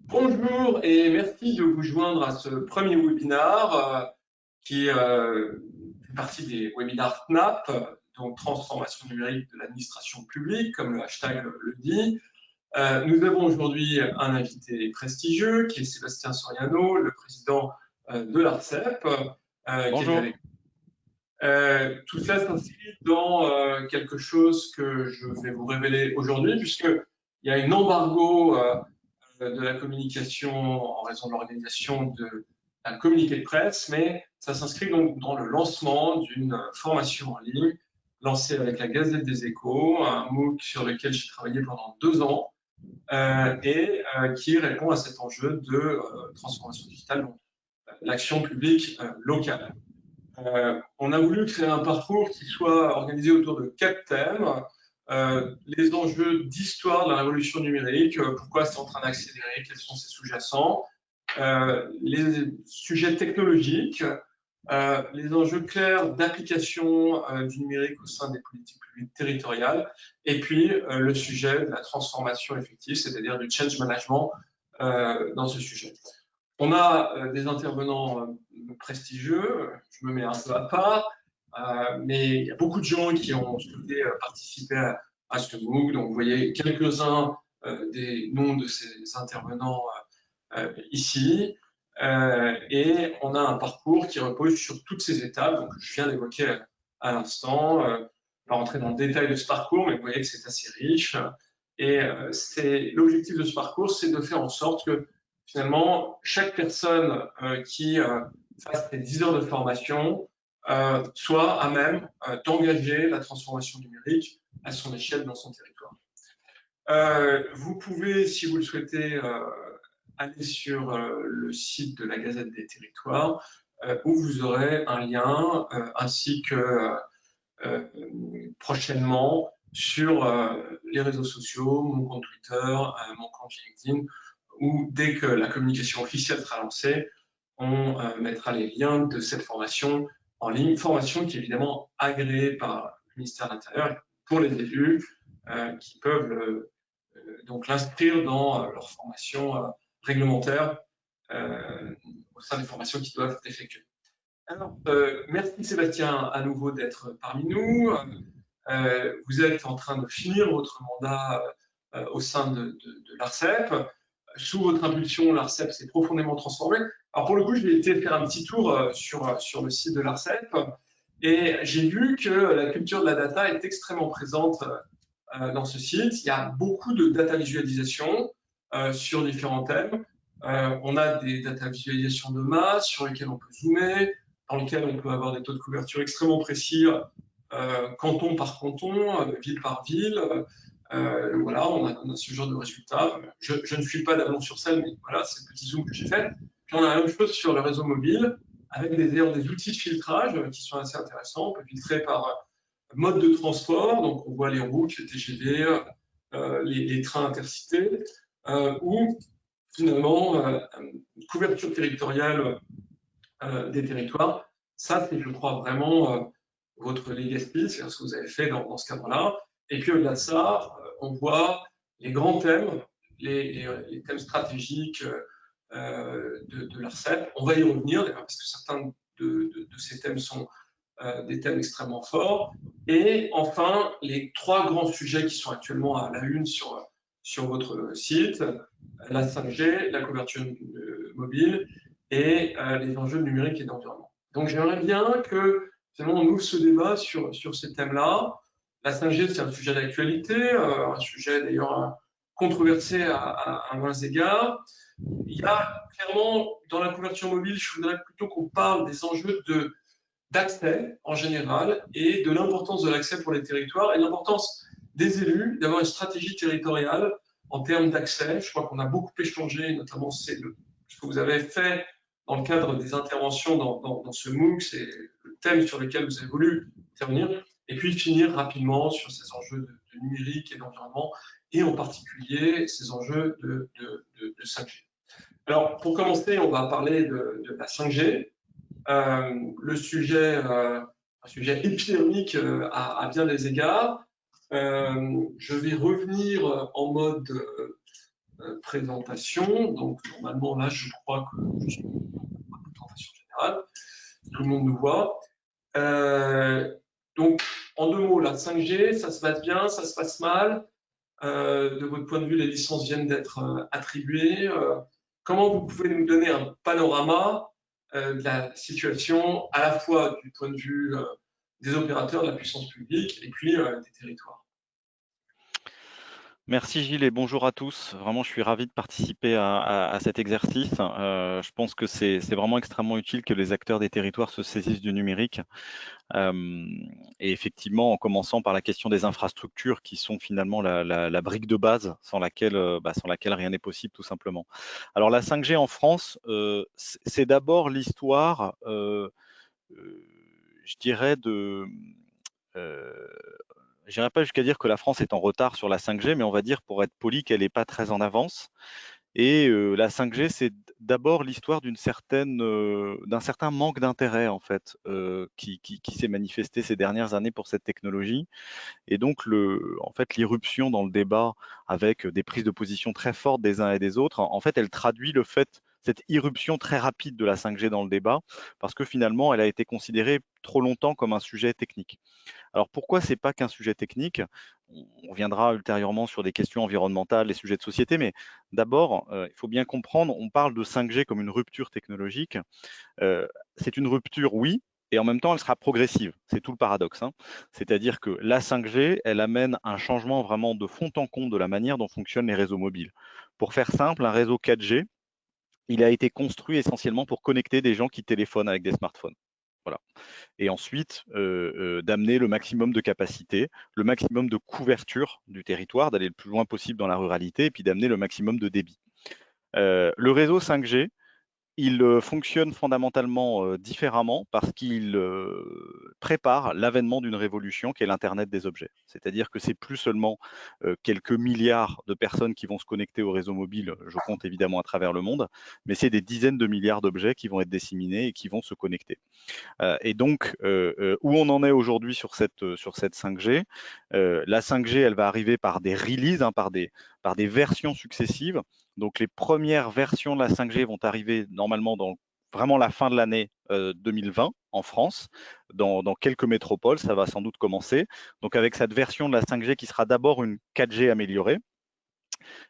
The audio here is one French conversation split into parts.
Bonjour et merci de vous joindre à ce premier webinaire qui fait partie des webinaires TNAP, donc Transformation numérique de l'administration publique, comme le hashtag le dit. Nous avons aujourd'hui un invité prestigieux qui est Sébastien Soriano, le président de l'ARCEP, qui est avec Bonjour. tout cela s'inscrit dans quelque chose que je vais vous révéler aujourd'hui, puisqu'il y a une embargo de la communication en raison de l'organisation d'un communiqué de presse, mais ça s'inscrit donc dans le lancement d'une formation en ligne lancée avec la Gazette des Échos, un MOOC sur lequel j'ai travaillé pendant 2 ans et qui répond à cet enjeu de transformation digitale, donc l'action publique locale. On a voulu créer un parcours qui soit organisé autour de 4 thèmes. Les enjeux d'histoire de la révolution numérique, pourquoi c'est en train d'accélérer, quels sont ses sous-jacents, les sujets technologiques, les enjeux clairs d'application du numérique au sein des politiques publiques territoriales, et puis le sujet de la transformation effective, c'est-à-dire du change management dans ce sujet. On a des intervenants prestigieux, je me mets un peu à part, mais il y a beaucoup de gens qui ont souhaité participer à ce MOOC. Donc, vous voyez quelques-uns des noms de ces intervenants ici. Et on a un parcours qui repose sur toutes ces étapes, donc, que je viens d'évoquer à l'instant. Je ne vais pas rentrer dans le détail de ce parcours, mais vous voyez que c'est assez riche. Et l'objectif de ce parcours, c'est de faire en sorte que finalement, chaque personne qui fasse ces 10 heures de formation soit à même d'engager la transformation numérique à son échelle dans son territoire. Vous pouvez, si vous le souhaitez, aller sur le site de la Gazette des Territoires où vous aurez un lien ainsi que prochainement sur les réseaux sociaux, mon compte Twitter, mon compte LinkedIn, où dès que la communication officielle sera lancée, on mettra les liens de cette formation en ligne, formation qui est évidemment agréée par le ministère de l'Intérieur pour les élus qui peuvent donc l'inscrire dans leur formation réglementaire au sein des formations qui doivent être effectuées. Alors, merci Sébastien à nouveau d'être parmi nous. Vous êtes en train de finir votre mandat au sein de l'ARCEP. Sous votre impulsion, l'ARCEP s'est profondément transformée. Alors pour le coup, j'ai été faire un petit tour sur le site de l'ARCEP et j'ai vu que la culture de la data est extrêmement présente dans ce site. Il y a beaucoup de data visualisation sur différents thèmes. On a des data visualisations de masse sur lesquelles on peut zoomer, dans lesquelles on peut avoir des taux de couverture extrêmement précis canton par canton, ville par ville. Voilà, on a ce genre de résultats. Je ne suis pas d'Ablon-sur-Seine, mais voilà, c'est le petit zoom que j'ai fait. Puis on a la même chose sur le réseau mobile, avec des outils de filtrage qui sont assez intéressants. On peut filtrer par mode de transport, donc on voit les routes, les TGV, les trains intercités, ou finalement une couverture territoriale des territoires. Ça, c'est, je crois, vraiment votre legacy, c'est ce que vous avez fait dans ce cadre-là. Et puis au-delà de ça, on voit les grands thèmes, les thèmes stratégiques de l'ARCEP. On va y revenir, parce que certains de ces thèmes sont des thèmes extrêmement forts. Et enfin, les 3 grands sujets qui sont actuellement à la une sur votre site, la 5G, la couverture mobile et les enjeux numériques et d'environnement. Donc j'aimerais bien que finalement on ouvre ce débat sur ces thèmes-là. La 5G, c'est un sujet d'actualité, un sujet d'ailleurs controversé à moins égards. Il y a clairement dans la couverture mobile, je voudrais plutôt qu'on parle des enjeux d'accès en général et de l'importance de l'accès pour les territoires et l'importance des élus d'avoir une stratégie territoriale en termes d'accès. Je crois qu'on a beaucoup échangé, notamment ce que vous avez fait dans le cadre des interventions dans ce MOOC, c'est le thème sur lequel vous avez voulu intervenir, et puis finir rapidement sur ces enjeux de numérique et d'environnement, et en particulier ces enjeux de 5G. Alors, pour commencer, on va parler de la 5G. Le sujet, un sujet épidermique à bien des égards. Je vais revenir en mode présentation. Donc, normalement, là, je crois que je suis en présentation générale. Tout le monde nous voit. Donc, en 2 mots, la 5G, ça se passe bien, ça se passe mal. De votre point de vue, les licences viennent d'être attribuées. Comment vous pouvez nous donner un panorama de la situation, à la fois du point de vue des opérateurs, de la puissance publique, et puis des territoires? Merci Gilles et bonjour à tous. Vraiment, je suis ravi de participer à cet exercice. Je pense que c'est vraiment extrêmement utile que les acteurs des territoires se saisissent du numérique. Et effectivement, en commençant par la question des infrastructures qui sont finalement la brique de base sans laquelle rien n'est possible tout simplement. Alors la 5G en France, c'est d'abord l'histoire, je dirais, euh, je n'irai pas jusqu'à dire que la France est en retard sur la 5G, mais on va dire, pour être poli, qu'elle n'est pas très en avance. Et la 5G, c'est d'abord l'histoire d'un certain manque d'intérêt, en fait, qui s'est manifesté ces dernières années pour cette technologie. Et donc, en fait, l'irruption dans le débat avec des prises de position très fortes des uns et des autres, en fait, elle traduit cette irruption très rapide de la 5G dans le débat, parce que finalement, elle a été considérée trop longtemps comme un sujet technique. Alors pourquoi c'est pas qu'un sujet technique? On reviendra ultérieurement sur des questions environnementales, les sujets de société, mais d'abord, il faut bien comprendre, on parle de 5G comme une rupture technologique. C'est une rupture, oui, et en même temps, elle sera progressive. C'est tout le paradoxe, hein. C'est-à-dire que la 5G, elle amène un changement vraiment de fond en comble de la manière dont fonctionnent les réseaux mobiles. Pour faire simple, un réseau 4G, il a été construit essentiellement pour connecter des gens qui téléphonent avec des smartphones. Voilà. Et ensuite d'amener le maximum de capacité, le maximum de couverture du territoire, d'aller le plus loin possible dans la ruralité, et puis d'amener le maximum de débit. Le réseau 5G, il fonctionne fondamentalement différemment parce qu'il prépare l'avènement d'une révolution qui est l'Internet des objets. C'est-à-dire que c'est plus seulement quelques milliards de personnes qui vont se connecter au réseau mobile, je compte évidemment à travers le monde, mais c'est des dizaines de milliards d'objets qui vont être disséminés et qui vont se connecter. Et donc, où on en est aujourd'hui sur cette 5G, la 5G, elle va arriver par des releases, hein, par des versions successives. Donc, les premières versions de la 5G vont arriver normalement dans vraiment la fin de l'année 2020 en France, dans quelques métropoles, ça va sans doute commencer. Donc, avec cette version de la 5G qui sera d'abord une 4G améliorée,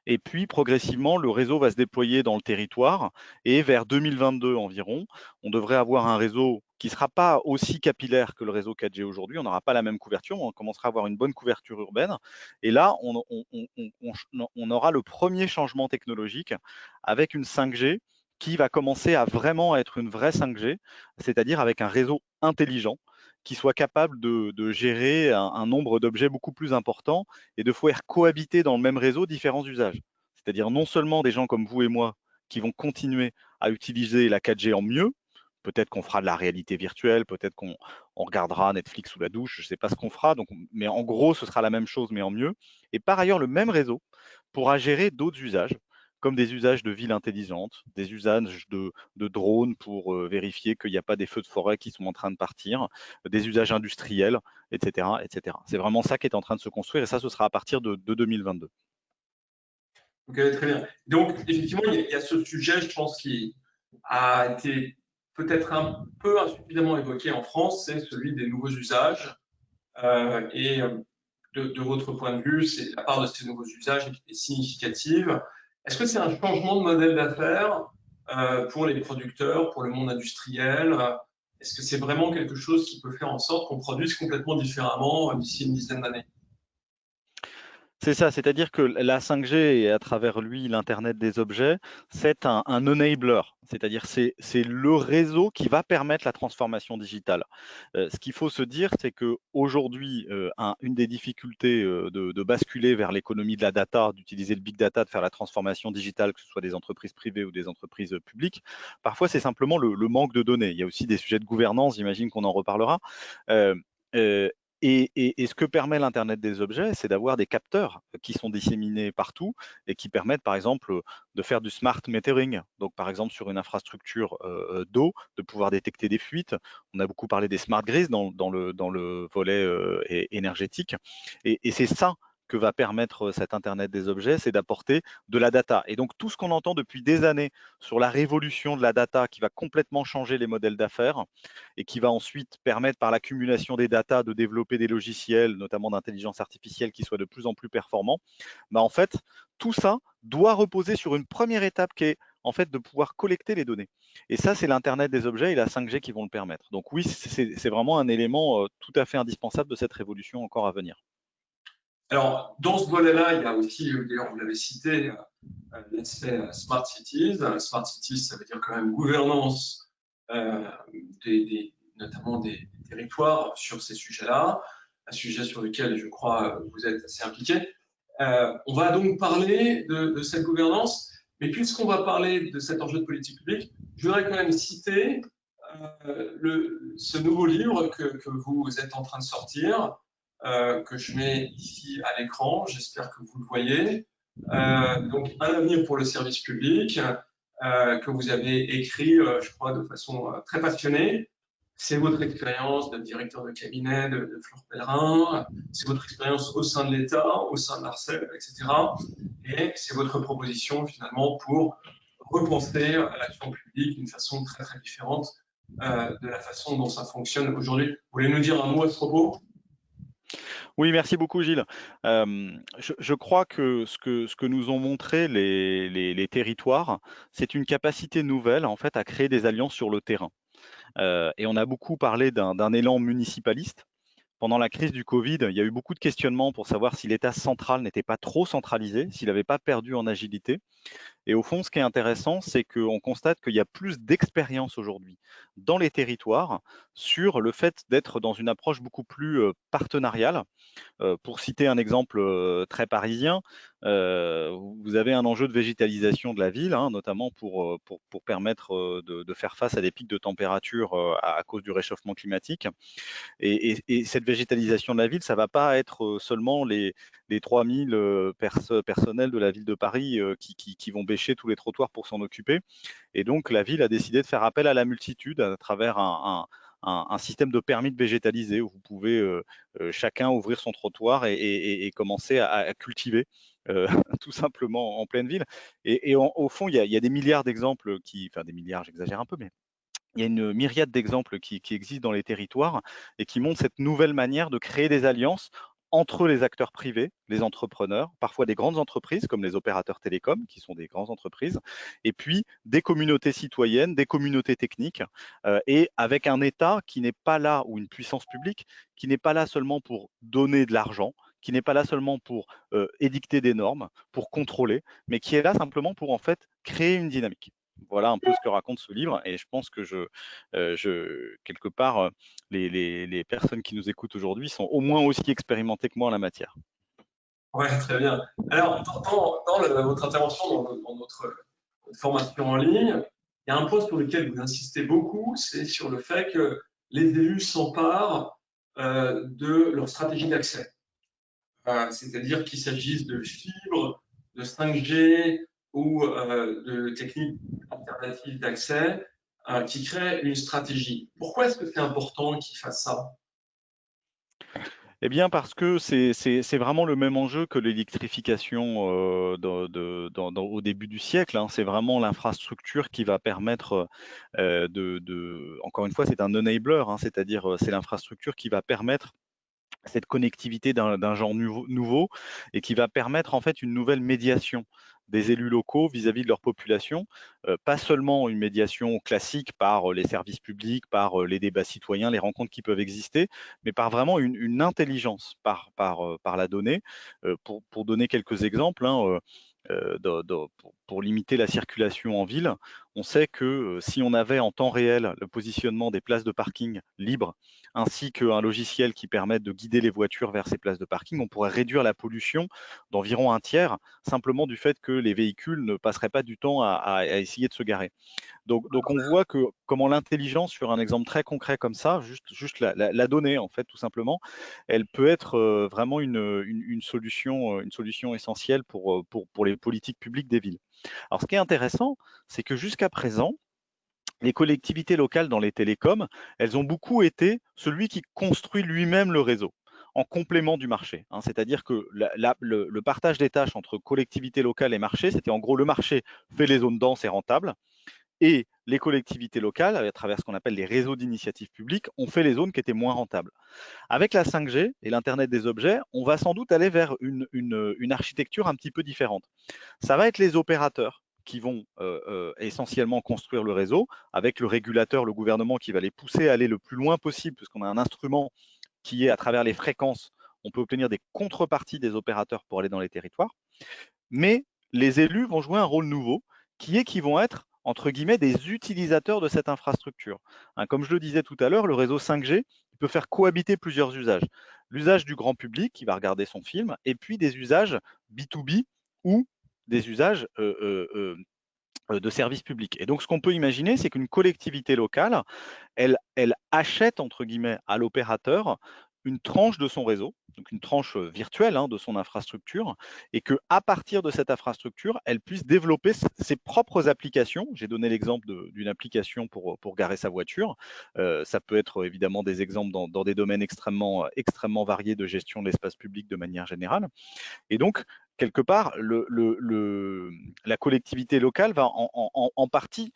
et puis, progressivement, le réseau va se déployer dans le territoire et vers 2022 environ, on devrait avoir un réseau qui ne sera pas aussi capillaire que le réseau 4G aujourd'hui. On n'aura pas la même couverture, on commencera à avoir une bonne couverture urbaine. Et là, on aura le premier changement technologique avec une 5G qui va commencer à vraiment être une vraie 5G, c'est-à-dire avec un réseau intelligent qui soit capable de gérer un nombre d'objets beaucoup plus important et de faire cohabiter dans le même réseau différents usages. C'est-à-dire non seulement des gens comme vous et moi qui vont continuer à utiliser la 4G en mieux, peut-être qu'on fera de la réalité virtuelle, peut-être qu'on regardera Netflix sous la douche, je ne sais pas ce qu'on fera, mais en gros, ce sera la même chose, mais en mieux. Et par ailleurs, le même réseau pourra gérer d'autres usages, comme des usages de villes intelligentes, des usages de drones pour vérifier qu'il n'y a pas des feux de forêt qui sont en train de partir, des usages industriels, etc., etc. C'est vraiment ça qui est en train de se construire et ça, ce sera à partir de 2022. Ok, très bien. Donc, effectivement, il y a ce sujet, je pense, qui a été peut-être un peu insuffisamment évoqué en France, c'est celui des nouveaux usages. Et de votre point de vue, la part de ces nouveaux usages est significative. Est-ce que c'est un changement de modèle d'affaires pour les producteurs, pour le monde industriel? Est-ce que c'est vraiment quelque chose qui peut faire en sorte qu'on produise complètement différemment d'ici une dizaine d'années? C'est ça, c'est-à-dire que la 5G et à travers lui l'Internet des objets, c'est un enabler, c'est-à-dire c'est le réseau qui va permettre la transformation digitale. Ce qu'il faut se dire, c'est qu'aujourd'hui, une des difficultés de basculer vers l'économie de la data, d'utiliser le big data, de faire la transformation digitale, que ce soit des entreprises privées ou des entreprises publiques, parfois c'est simplement le manque de données. Il y a aussi des sujets de gouvernance, j'imagine qu'on en reparlera. Euh, euh, et ce que permet l'Internet des objets, c'est d'avoir des capteurs qui sont disséminés partout et qui permettent, par exemple, de faire du smart metering. Donc, par exemple, sur une infrastructure d'eau, de pouvoir détecter des fuites. On a beaucoup parlé des smart grids dans le volet énergétique. Et c'est ça que va permettre cet Internet des objets, c'est d'apporter de la data. Et donc tout ce qu'on entend depuis des années sur la révolution de la data qui va complètement changer les modèles d'affaires et qui va ensuite permettre par l'accumulation des data de développer des logiciels, notamment d'intelligence artificielle, qui soient de plus en plus performants, bah en fait, tout ça doit reposer sur une première étape qui est en fait de pouvoir collecter les données. Et ça, c'est l'Internet des objets et la 5G qui vont le permettre. Donc oui, c'est vraiment un élément tout à fait indispensable de cette révolution encore à venir. Alors, dans ce volet-là, il y a aussi, d'ailleurs, vous l'avez cité, l'aspect Smart Cities. Smart Cities, ça veut dire quand même gouvernance, notamment des territoires sur ces sujets-là, un sujet sur lequel je crois vous êtes assez impliqué. On va donc parler de cette gouvernance, mais puisqu'on va parler de cet enjeu de politique publique, je voudrais quand même citer ce nouveau livre que vous êtes en train de sortir, que je mets ici à l'écran, j'espère que vous le voyez. Donc, un avenir pour le service public, que vous avez écrit, je crois, de façon très passionnée. C'est votre expérience de directeur de cabinet de Flore Pellerin, c'est votre expérience au sein de l'État, au sein de l'ARCEP, etc. Et c'est votre proposition finalement pour repenser l'action publique d'une façon très très différente de la façon dont ça fonctionne aujourd'hui. Vous voulez nous dire un mot à ce propos? Oui, merci beaucoup Gilles. Je crois que ce que nous ont montré les territoires, c'est une capacité nouvelle en fait à créer des alliances sur le terrain. Et on a beaucoup parlé d'un élan municipaliste. Pendant la crise du Covid, il y a eu beaucoup de questionnements pour savoir si l'État central n'était pas trop centralisé, s'il n'avait pas perdu en agilité. Et au fond, ce qui est intéressant, c'est qu'on constate qu'il y a plus d'expérience aujourd'hui dans les territoires sur le fait d'être dans une approche beaucoup plus partenariale. Pour citer un exemple très parisien, vous avez un enjeu de végétalisation de la ville, hein, notamment pour permettre de faire face à des pics de température à cause du réchauffement climatique. Et cette végétalisation de la ville, ça ne va pas être seulement les 3000 personnels de la ville de Paris qui vont bêcher tous les trottoirs pour s'en occuper. Et donc, la ville a décidé de faire appel à la multitude à travers un système de permis de végétaliser où vous pouvez chacun ouvrir son trottoir et commencer à cultiver. Tout simplement en pleine ville. Et au fond, il y a des milliards d'exemples enfin des milliards, j'exagère un peu, mais il y a une myriade d'exemples qui existent dans les territoires et qui montrent cette nouvelle manière de créer des alliances entre les acteurs privés, les entrepreneurs, parfois des grandes entreprises comme les opérateurs télécoms, qui sont des grandes entreprises, et puis des communautés citoyennes, des communautés techniques, et avec un État qui n'est pas là, ou une puissance publique, qui n'est pas là seulement pour donner de l'argent, qui n'est pas là seulement pour édicter des normes, pour contrôler, mais qui est là simplement pour en fait créer une dynamique. Voilà un peu ce que raconte ce livre, et je pense que quelque part, les personnes qui nous écoutent aujourd'hui sont au moins aussi expérimentées que moi en la matière. Oui, très bien. Alors, dans votre intervention, dans notre formation en ligne, il y a un point sur lequel vous insistez beaucoup, c'est sur le fait que les élus s'emparent de leur stratégie d'accès. C'est-à-dire qu'il s'agisse de fibre, de 5G ou de techniques alternatives d'accès qui créent une stratégie. Pourquoi est-ce que c'est important qu'ils fassent ça? Eh bien, parce que c'est vraiment le même enjeu que l'électrification au début du siècle, hein. C'est vraiment l'infrastructure qui va permettre encore une fois, c'est un enabler, hein, c'est-à-dire c'est l'infrastructure qui va permettre cette connectivité d'un genre nouveau et qui va permettre en fait une nouvelle médiation des élus locaux vis-à-vis de leur population, pas seulement une médiation classique par les services publics, par les débats citoyens, les rencontres qui peuvent exister, mais par vraiment une intelligence par la donnée. Pour donner quelques exemples, hein, pour limiter la circulation en ville, on sait que si on avait en temps réel le positionnement des places de parking libres, ainsi qu'un logiciel qui permette de guider les voitures vers ces places de parking, on pourrait réduire la pollution d'environ un tiers, simplement du fait que les véhicules ne passeraient pas du temps à essayer de se garer. Donc on voit que comment l'intelligence, sur un exemple très concret comme ça, juste la donnée en fait tout simplement, elle peut être vraiment une solution essentielle pour les politiques publiques des villes. Alors ce qui est intéressant, c'est que jusqu'à présent, les collectivités locales dans les télécoms, elles ont beaucoup été celui qui construit lui-même le réseau. en complément du marché, hein. C'est-à-dire que le partage des tâches entre collectivités locales et marché, c'était en gros le marché fait les zones denses et rentables, et les collectivités locales, à travers ce qu'on appelle les réseaux d'initiatives publiques, ont fait les zones qui étaient moins rentables. Avec la 5G et l'Internet des objets, on va sans doute aller vers une architecture un petit peu différente. Ça va être les opérateurs qui vont essentiellement construire le réseau, avec le régulateur, le gouvernement qui va les pousser à aller le plus loin possible, puisqu'on a un instrument qui est à travers les fréquences, on peut obtenir des contreparties des opérateurs pour aller dans les territoires. Mais les élus vont jouer un rôle nouveau, qui est qu'ils vont être, entre guillemets, des utilisateurs de cette infrastructure. Hein, comme je le disais tout à l'heure, le réseau 5G peut faire cohabiter plusieurs usages. L'usage du grand public qui va regarder son film, et puis des usages B2B ou des usages de services publics. Et donc, ce qu'on peut imaginer, c'est qu'une collectivité locale, elle achète, entre guillemets, à l'opérateur une tranche de son réseau, donc une tranche virtuelle, hein, de son infrastructure, et qu'à partir de cette infrastructure, elle puisse développer ses propres applications. J'ai donné l'exemple d'une application pour garer sa voiture. Ça peut être évidemment des exemples dans des domaines extrêmement variés de gestion de l'espace public de manière générale. Et donc, quelque part, la collectivité locale va en partie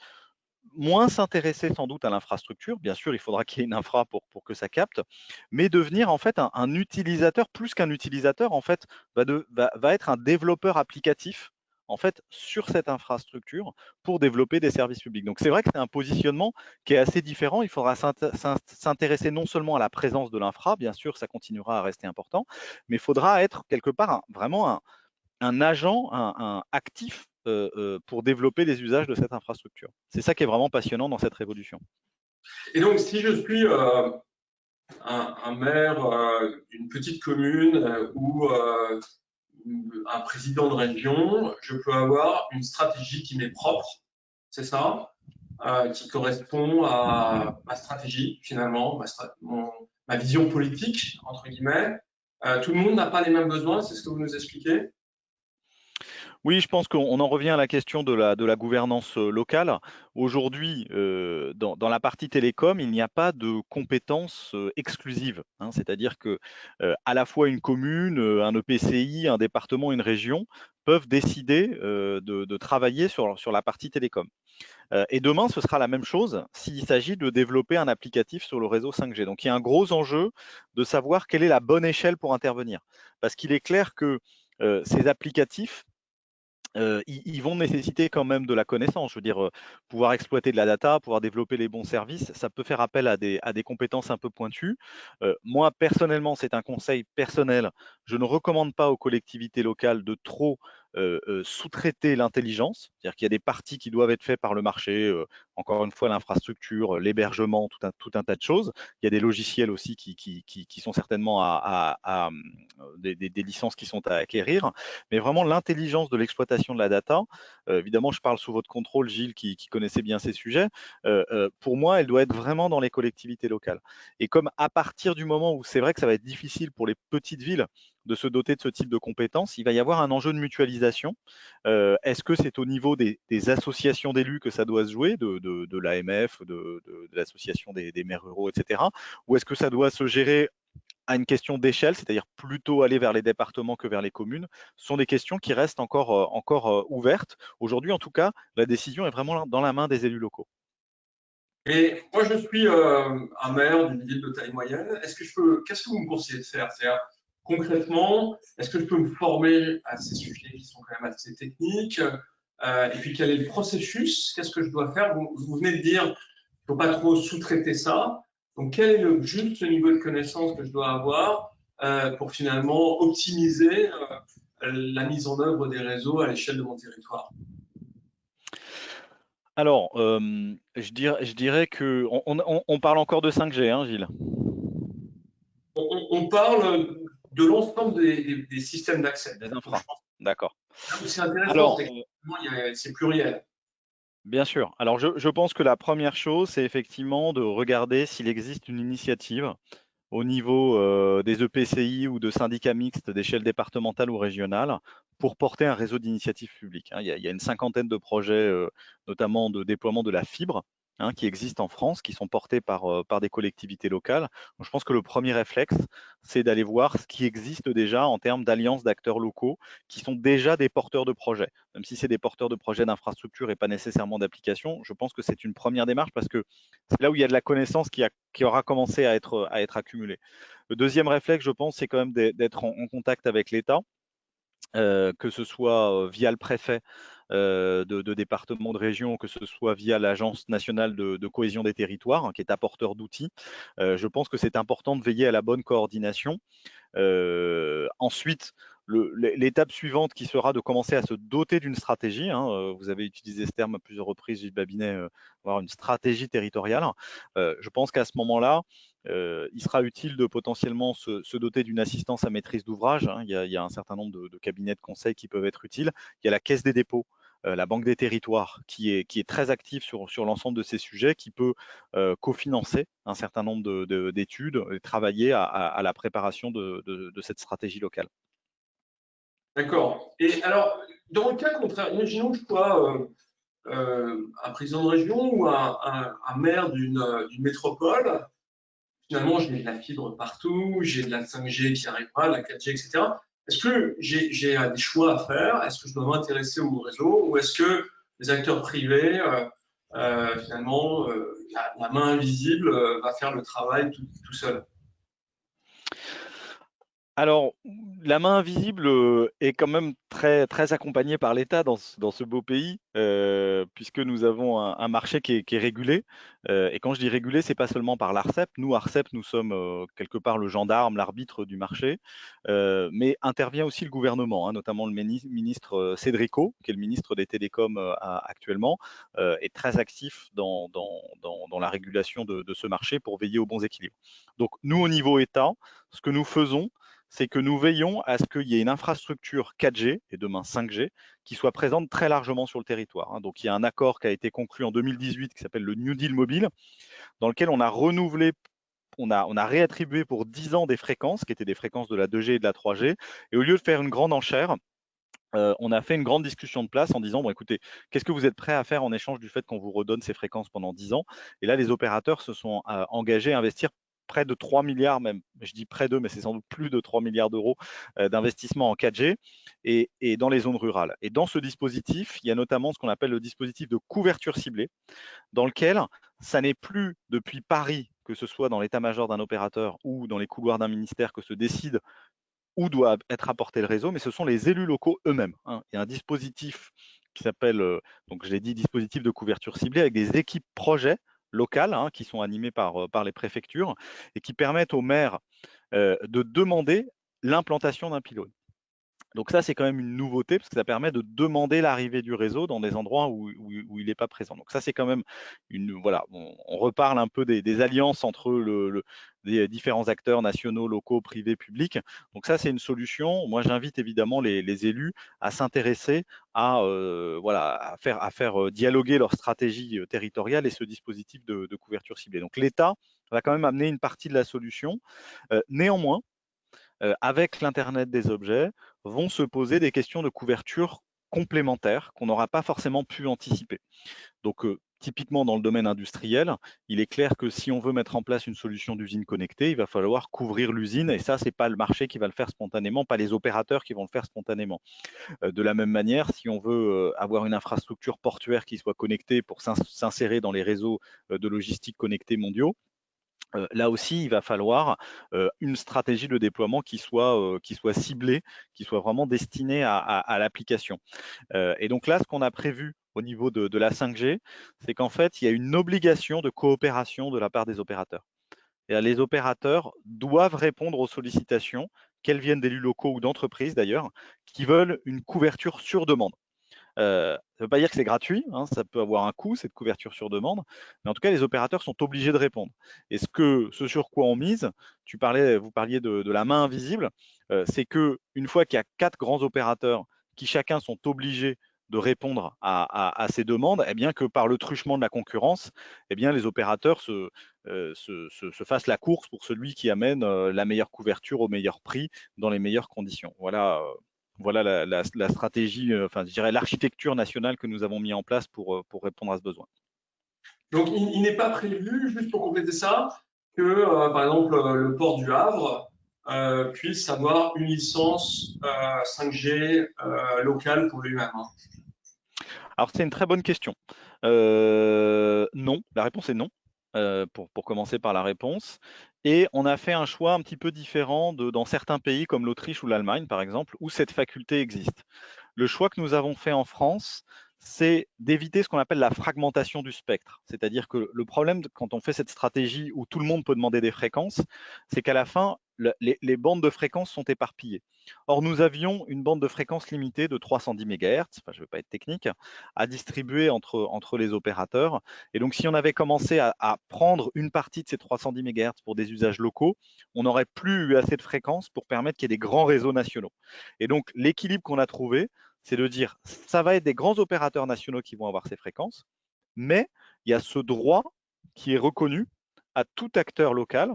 moins s'intéresser sans doute à l'infrastructure. Bien sûr, il faudra qu'il y ait une infra pour que ça capte, mais devenir en fait un utilisateur, plus qu'un utilisateur, en fait, va être un développeur applicatif en fait sur cette infrastructure pour développer des services publics. Donc c'est vrai que c'est un positionnement qui est assez différent. Il faudra s'intéresser non seulement à la présence de l'infra, bien sûr, ça continuera à rester important, mais il faudra être quelque part vraiment un agent, un actif pour développer les usages de cette infrastructure. C'est ça qui est vraiment passionnant dans cette révolution. Et donc, si je suis un maire d'une petite commune ou un président de région, je peux avoir une stratégie qui m'est propre, c'est ça, qui correspond à ma stratégie finalement, ma vision politique, entre guillemets. Tout le monde n'a pas les mêmes besoins, c'est ce que vous nous expliquez? Oui, je pense qu'on en revient à la question de la gouvernance locale. Aujourd'hui, dans la partie télécom, il n'y a pas de compétences exclusives, hein. C'est-à-dire que à la fois une commune, un EPCI, un département, une région peuvent décider de travailler sur la partie télécom. Et demain, ce sera la même chose s'il s'agit de développer un applicatif sur le réseau 5G. Donc, il y a un gros enjeu de savoir quelle est la bonne échelle pour intervenir. Parce qu'il est clair que ces applicatifs, ils vont nécessiter quand même de la connaissance. Je veux dire, pouvoir exploiter de la data, pouvoir développer les bons services, ça peut faire appel à des compétences un peu pointues. Moi, personnellement, c'est un conseil personnel. Je ne recommande pas aux collectivités locales de trop sous-traiter l'intelligence. C'est-à-dire qu'il y a des parties qui doivent être faites par le marché. Encore une fois, l'infrastructure, l'hébergement, tout un tas de choses. Il y a des logiciels aussi qui sont certainement des licences qui sont à acquérir. Mais vraiment, l'intelligence de l'exploitation de la data, évidemment, je parle sous votre contrôle, Gilles, qui connaissait bien ces sujets, pour moi, elle doit être vraiment dans les collectivités locales. Et comme à partir du moment où c'est vrai que ça va être difficile pour les petites villes de se doter de ce type de compétences, il va y avoir un enjeu de mutualisation. Est-ce que c'est au niveau des associations d'élus que ça doit se jouer, de l'AMF, de l'association des maires ruraux, etc. Ou est-ce que ça doit se gérer à une question d'échelle, c'est-à-dire plutôt aller vers les départements que vers les communes, sont des questions qui restent encore ouvertes. Aujourd'hui, en tout cas, la décision est vraiment dans la main des élus locaux. Et moi, je suis un maire d'une ville de taille moyenne. Qu'est-ce que vous me conseillez de faire? C'est-à-dire, concrètement, est-ce que je peux me former à ces sujets qui sont quand même assez techniques? Et puis, quel est le processus? Qu'est-ce que je dois faire? Vous venez de dire qu'il ne faut pas trop sous-traiter ça. Donc, quel est juste le niveau de connaissance que je dois avoir pour finalement optimiser la mise en œuvre des réseaux à l'échelle de mon territoire? Alors, je dirais que on parle encore de 5G, hein, Gilles. On parle de l'ensemble des systèmes d'accès. Des infras. D'accord. Là où c'est intéressant, Alors, c'est que c'est pluriel. bien sûr. Alors, je pense que la première chose, c'est effectivement de regarder s'il existe une initiative au niveau des EPCI ou de syndicats mixtes d'échelle départementale ou régionale pour porter un réseau d'initiatives publiques, hein. Il y a une cinquantaine de projets, notamment de déploiement de la fibre, qui existent en France, qui sont portés par des collectivités locales. Donc, je pense que le premier réflexe, c'est d'aller voir ce qui existe déjà en termes d'alliances d'acteurs locaux qui sont déjà des porteurs de projets. Même si c'est des porteurs de projets d'infrastructure et pas nécessairement d'application, je pense que c'est une première démarche parce que c'est là où il y a de la connaissance qui aura commencé à être accumulée. Le deuxième réflexe, je pense, c'est quand même d'être en contact avec l'État. Que ce soit via le préfet de département, de région, que ce soit via l'Agence nationale de cohésion des territoires, qui est apporteur d'outils. Je pense que c'est important de veiller à la bonne coordination. Ensuite, l'étape suivante qui sera de commencer à se doter d'une stratégie. Vous avez utilisé ce terme à plusieurs reprises, Gilles Babinet, avoir une stratégie territoriale. Je pense qu'à ce moment-là, il sera utile de potentiellement se doter d'une assistance à maîtrise d'ouvrage. Il y a un certain nombre de cabinets de conseil qui peuvent être utiles. Il y a la Caisse des dépôts, la Banque des territoires, qui est très active sur l'ensemble de ces sujets, qui peut cofinancer un certain nombre d'études et travailler à la préparation de cette stratégie locale. D'accord. Et alors, dans le cas contraire, imaginons que je sois un président de région ou un maire d'une métropole. Finalement, je mets de la fibre partout, j'ai de la 5G qui arrivera, de la 4G, etc. Est-ce que j'ai des choix à faire? Est-ce que je dois m'intéresser au réseau ou est-ce que les acteurs privés, finalement, la main invisible va faire le travail tout seul? Alors, la main invisible est quand même très, très accompagnée par l'État dans ce beau pays, puisque nous avons un marché qui est régulé. Et quand je dis régulé, c'est pas seulement par l'ARCEP. Nous, ARCEP, nous sommes quelque part le gendarme, l'arbitre du marché, mais intervient aussi le gouvernement, notamment le ministre Cédrico, qui est le ministre des Télécoms actuellement, est très actif dans la régulation de ce marché pour veiller aux bons équilibres. Donc, nous, au niveau État, ce que nous faisons, c'est que nous veillons à ce qu'il y ait une infrastructure 4G et demain 5G qui soit présente très largement sur le territoire. Donc, il y a un accord qui a été conclu en 2018 qui s'appelle le New Deal mobile, dans lequel on a renouvelé, on a réattribué pour 10 ans des fréquences qui étaient des fréquences de la 2G et de la 3G. Et au lieu de faire une grande enchère, on a fait une grande discussion de place en disant, bon écoutez, qu'est-ce que vous êtes prêt à faire en échange du fait qu'on vous redonne ces fréquences pendant 10 ans? Et là, les opérateurs se sont engagés à investir près de 3 milliards, même, je dis près de, mais c'est sans doute plus de 3 milliards d'euros d'investissement en 4G et dans les zones rurales. Et dans ce dispositif, il y a notamment ce qu'on appelle le dispositif de couverture ciblée, dans lequel ça n'est plus depuis Paris, que ce soit dans l'état-major d'un opérateur ou dans les couloirs d'un ministère, que se décide où doit être apporté le réseau, mais ce sont les élus locaux eux-mêmes. Il y a un dispositif qui s'appelle, donc je l'ai dit, dispositif de couverture ciblée avec des équipes projets locales qui sont animées par les préfectures et qui permettent aux maires de demander l'implantation d'un pylône. Donc ça, c'est quand même une nouveauté parce que ça permet de demander l'arrivée du réseau dans des endroits où il n'est pas présent. Donc ça, c'est quand même voilà, on reparle un peu des alliances entre les différents acteurs nationaux, locaux, privés, publics. Donc ça, c'est une solution. Moi, j'invite évidemment les élus à s'intéresser voilà, à faire dialoguer leur stratégie territoriale et ce dispositif de couverture ciblée. Donc l'État va quand même amener une partie de la solution. Néanmoins, avec l'Internet des objets, vont se poser des questions de couverture complémentaires qu'on n'aura pas forcément pu anticiper. Donc, typiquement dans le domaine industriel, il est clair que si on veut mettre en place une solution d'usine connectée, il va falloir couvrir l'usine et ça, c'est pas le marché qui va le faire spontanément, pas les opérateurs qui vont le faire spontanément. De la même manière, si on veut avoir une infrastructure portuaire qui soit connectée pour s'insérer dans les réseaux de logistique connectés mondiaux, là aussi, il va falloir une stratégie de déploiement qui soit ciblée, qui soit vraiment destinée à l'application. Et donc là, ce qu'on a prévu au niveau de la 5G, c'est qu'en fait, il y a une obligation de coopération de la part des opérateurs. Et les opérateurs doivent répondre aux sollicitations, qu'elles viennent d'élus locaux ou d'entreprises d'ailleurs, qui veulent une couverture sur demande. Ça ne veut pas dire que c'est gratuit, ça peut avoir un coût, cette couverture sur demande, mais en tout cas, les opérateurs sont obligés de répondre. Et ce sur quoi on mise, vous parliez de la main invisible, c'est qu'une fois qu'il y a 4 grands opérateurs qui chacun sont obligés de répondre à ces demandes, eh bien que par le truchement de la concurrence, eh bien les opérateurs se fassent la course pour celui qui amène la meilleure couverture au meilleur prix dans les meilleures conditions. Voilà la stratégie, enfin, je dirais l'architecture nationale que nous avons mis en place pour répondre à ce besoin. Donc, il n'est pas prévu, juste pour compléter ça, que, par exemple, le port du Havre puisse avoir une licence 5G locale pour lui-même, hein. Alors, c'est une très bonne question. Non, la réponse est non, pour commencer par la réponse. Et on a fait un choix un petit peu différent dans certains pays comme l'Autriche ou l'Allemagne, par exemple, où cette faculté existe. Le choix que nous avons fait en France, c'est d'éviter ce qu'on appelle la fragmentation du spectre. C'est-à-dire que le problème quand on fait cette stratégie où tout le monde peut demander des fréquences, c'est qu'à la fin, les bandes de fréquences sont éparpillées. Or, nous avions une bande de fréquences limitée de 310 MHz, enfin, je ne veux pas être technique, à distribuer entre les opérateurs. Et donc, si on avait commencé à prendre une partie de ces 310 MHz pour des usages locaux, on n'aurait plus eu assez de fréquences pour permettre qu'il y ait des grands réseaux nationaux. Et donc, l'équilibre qu'on a trouvé, c'est de dire ça va être des grands opérateurs nationaux qui vont avoir ces fréquences, mais il y a ce droit qui est reconnu à tout acteur local,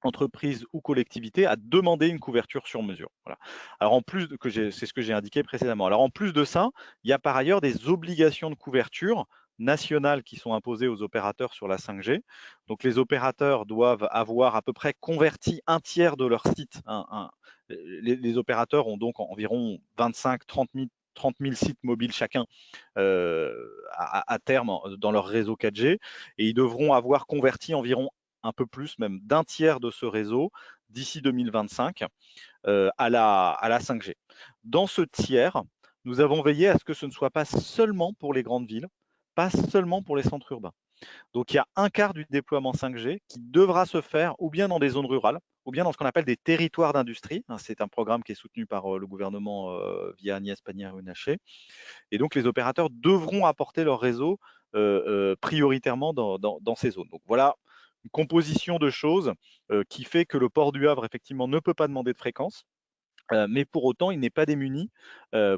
entreprise ou collectivité, à demander une couverture sur mesure. Voilà. Alors en plus c'est ce que j'ai indiqué précédemment. Alors en plus de ça, il y a par ailleurs des obligations de couverture nationales qui sont imposées aux opérateurs sur la 5G. Donc les opérateurs doivent avoir à peu près converti un tiers de leur site. Les opérateurs ont donc environ 25-30 000 sites mobiles chacun à terme dans leur réseau 4G, et ils devront avoir converti environ un peu plus, même d'un tiers de ce réseau d'ici 2025 à la 5G. Dans ce tiers, nous avons veillé à ce que ce ne soit pas seulement pour les grandes villes, pas seulement pour les centres urbains. Donc il y a un quart du déploiement 5G qui devra se faire ou bien dans des zones rurales, ou bien dans ce qu'on appelle des territoires d'industrie. C'est un programme qui est soutenu par le gouvernement via Agnès Pannier-Runacher. Et donc les opérateurs devront apporter leur réseau prioritairement dans ces zones. Donc voilà une composition de choses qui fait que le port du Havre, effectivement, ne peut pas demander de fréquence. Mais pour autant, il n'est pas démuni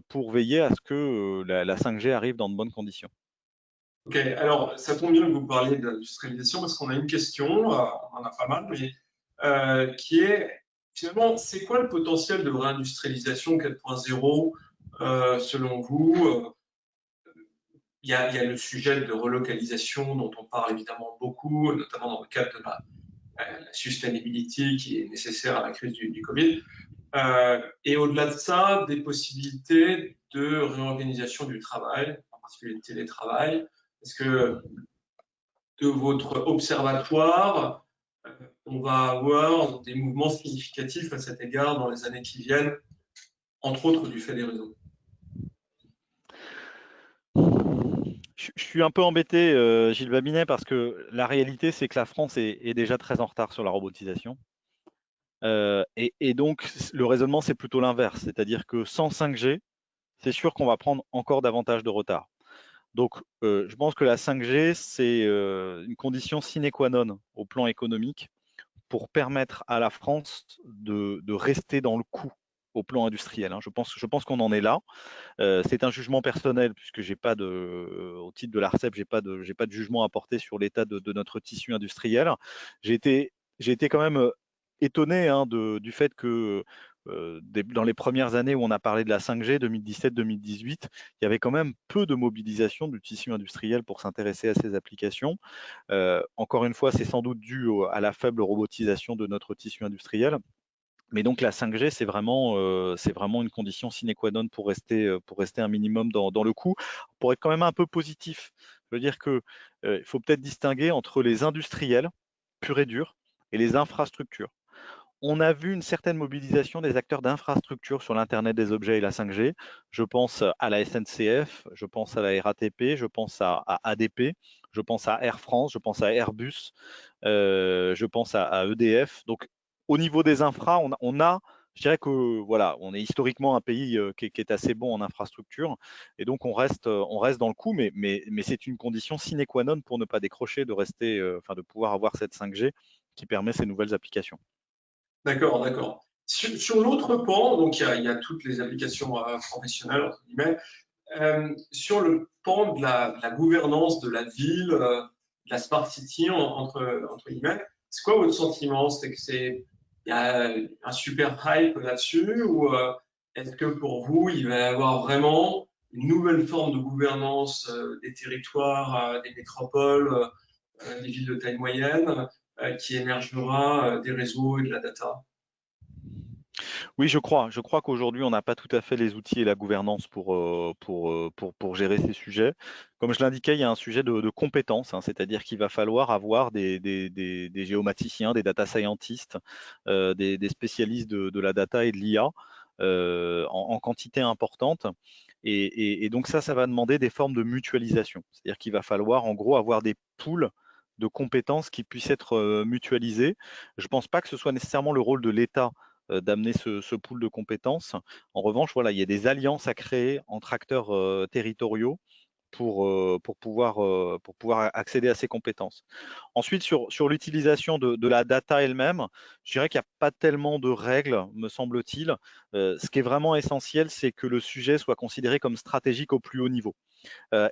pour veiller à ce que la 5G arrive dans de bonnes conditions. Ok, alors ça tombe bien que vous parliez d'industrialisation parce qu'on a une question, on en a pas mal, mais qui est finalement, c'est quoi le potentiel de réindustrialisation 4.0 selon vous? Il y a le sujet de relocalisation dont on parle évidemment beaucoup, notamment dans le cadre de la sustainability qui est nécessaire à la crise du Covid. Et au-delà de ça, des possibilités de réorganisation du travail, en particulier le télétravail. Est-ce que de votre observatoire, on va avoir des mouvements significatifs à cet égard dans les années qui viennent, entre autres du fait des réseaux? Je suis un peu embêté, Gilles Babinet, parce que la réalité, c'est que la France est déjà très en retard sur la robotisation. Et donc, le raisonnement, c'est plutôt l'inverse. C'est-à-dire que sans 5G, c'est sûr qu'on va prendre encore davantage de retard. Donc, je pense que la 5G, c'est une condition sine qua non au plan économique pour permettre à la France de rester dans le coup au plan industriel, hein. Je pense qu'on en est là. C'est un jugement personnel puisque j'ai pas au titre de l'ARCEP, j'ai pas de jugement à porter sur l'état de notre tissu industriel. J'ai été quand même étonné hein, du fait que dans les premières années où on a parlé de la 5G, 2017-2018, il y avait quand même peu de mobilisation du tissu industriel pour s'intéresser à ces applications. Encore une fois, c'est sans doute dû à la faible robotisation de notre tissu industriel. Mais donc la 5G, c'est vraiment une condition sine qua non pour rester un minimum dans le coup. Pour être quand même un peu positif, je veux dire que il faut peut-être distinguer entre les industriels purs et durs et les infrastructures. On a vu une certaine mobilisation des acteurs d'infrastructures sur l'Internet des objets et la 5G. Je pense à la SNCF, je pense à la RATP, je pense à ADP, je pense à Air France, je pense à Airbus, je pense à EDF. Donc, au niveau des infras, je dirais que voilà, on est historiquement un pays qui est assez bon en infrastructure, et donc on reste dans le coup, mais c'est une condition sine qua non pour ne pas décrocher, de rester, enfin de pouvoir avoir cette 5G qui permet ces nouvelles applications. D'accord, d'accord. Sur l'autre pan, donc il y a toutes les applications professionnelles, entre guillemets, sur le pan de la gouvernance de la ville, de la smart city, entre guillemets, c'est quoi votre sentiment? C'est que il y a un super hype là-dessus ou est-ce que pour vous, il va y avoir vraiment une nouvelle forme de gouvernance des territoires, des métropoles, des villes de taille moyenne, qui émergera des réseaux et de la data? Oui, je crois. Je crois qu'aujourd'hui, on n'a pas tout à fait les outils et la gouvernance pour gérer ces sujets. Comme je l'indiquais, il y a un sujet de compétences, hein, c'est-à-dire qu'il va falloir avoir des géomaticiens, des data scientists, des spécialistes de la data et de l'IA en quantité importante. Et donc ça va demander des formes de mutualisation. C'est-à-dire qu'il va falloir en gros avoir des pools de compétences qui puissent être mutualisées. Je ne pense pas que ce soit nécessairement le rôle de l'État d'amener ce pool de compétences. En revanche, voilà, il y a des alliances à créer entre acteurs territoriaux pour pouvoir accéder à ces compétences. Ensuite, sur l'utilisation de la data elle-même, je dirais qu'il n'y a pas tellement de règles, me semble-t-il. Ce qui est vraiment essentiel, c'est que le sujet soit considéré comme stratégique au plus haut niveau.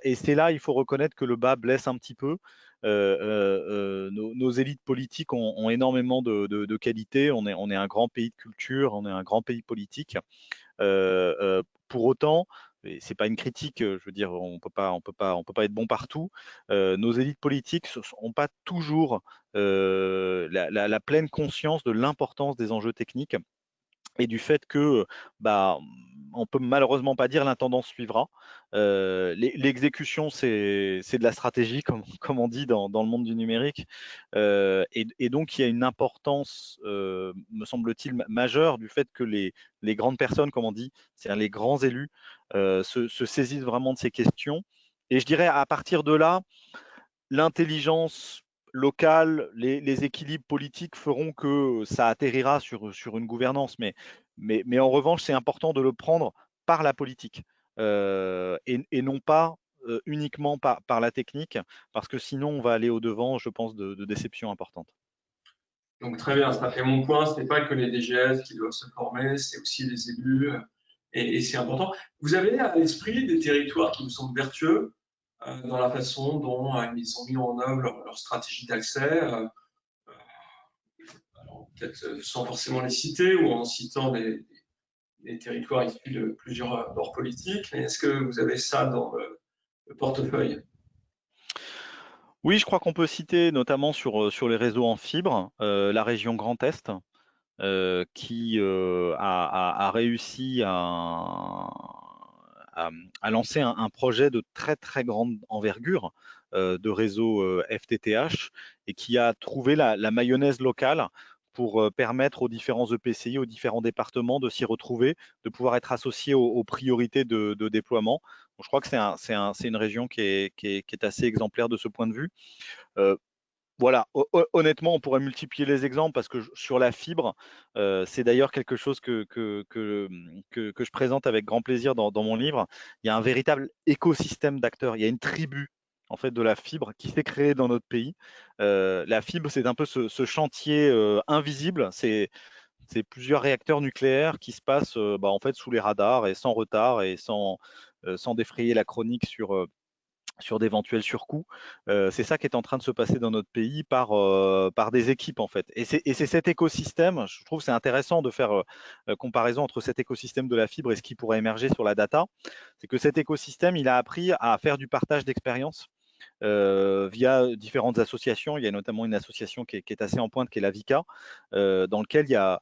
Et c'est là, il faut reconnaître que le bas blesse un petit peu. Nos élites politiques ont énormément de qualités. On est un grand pays de culture, on est un grand pays politique. Pour autant, et c'est pas une critique, je veux dire, on peut pas être bon partout. Nos élites politiques n'ont pas toujours la pleine conscience de l'importance des enjeux techniques et du fait que, bah, on peut malheureusement pas dire l'intendance suivra. L'exécution, c'est de la stratégie, comme on dit dans le monde du numérique. Et donc, il y a une importance, me semble-t-il, majeure du fait que les grandes personnes, comme on dit, c'est-à-dire les grands élus, se saisissent vraiment de ces questions. Et je dirais, à partir de là, l'intelligence locale, les équilibres politiques feront que ça atterrira sur une gouvernance. Mais en revanche, c'est important de le prendre par la politique et non pas uniquement par la technique, parce que sinon on va aller au-devant, je pense, de déceptions importantes. Donc très bien, ça fait mon point. Ce n'est pas que les DGS qui doivent se former, c'est aussi les élus, et c'est important. Vous avez à l'esprit des territoires qui vous semblent vertueux dans la façon dont ils ont mis en œuvre leur stratégie d'accès, peut-être sans forcément les citer ou en citant des territoires issus de plusieurs bords politiques. Mais est-ce que vous avez ça dans le portefeuille? Oui, je crois qu'on peut citer notamment sur les réseaux en fibre, la région Grand Est, qui a réussi à lancer un projet de très très grande envergure de réseau FTTH et qui a trouvé la mayonnaise locale pour permettre aux différents EPCI, aux différents départements de s'y retrouver, de pouvoir être associés aux priorités de déploiement. Donc, je crois que c'est une région qui est assez exemplaire de ce point de vue. Euh, voilà, honnêtement, on pourrait multiplier les exemples parce que sur la fibre, c'est d'ailleurs quelque chose que je présente avec grand plaisir dans mon livre. Il y a un véritable écosystème d'acteurs. Il y a une tribu en fait de la fibre qui s'est créée dans notre pays. La fibre, c'est un peu ce chantier invisible. C'est plusieurs réacteurs nucléaires qui se passent en fait sous les radars et sans retard et sans défrayer la chronique sur d'éventuels surcoûts. C'est ça qui est en train de se passer dans notre pays par des équipes en fait. Et c'est cet écosystème, je trouve c'est intéressant de faire comparaison entre cet écosystème de la fibre et ce qui pourrait émerger sur la data. C'est que cet écosystème, il a appris à faire du partage d'expérience via différentes associations. Il y a notamment une association qui est assez en pointe, qui est la VICA, dans lequel il y a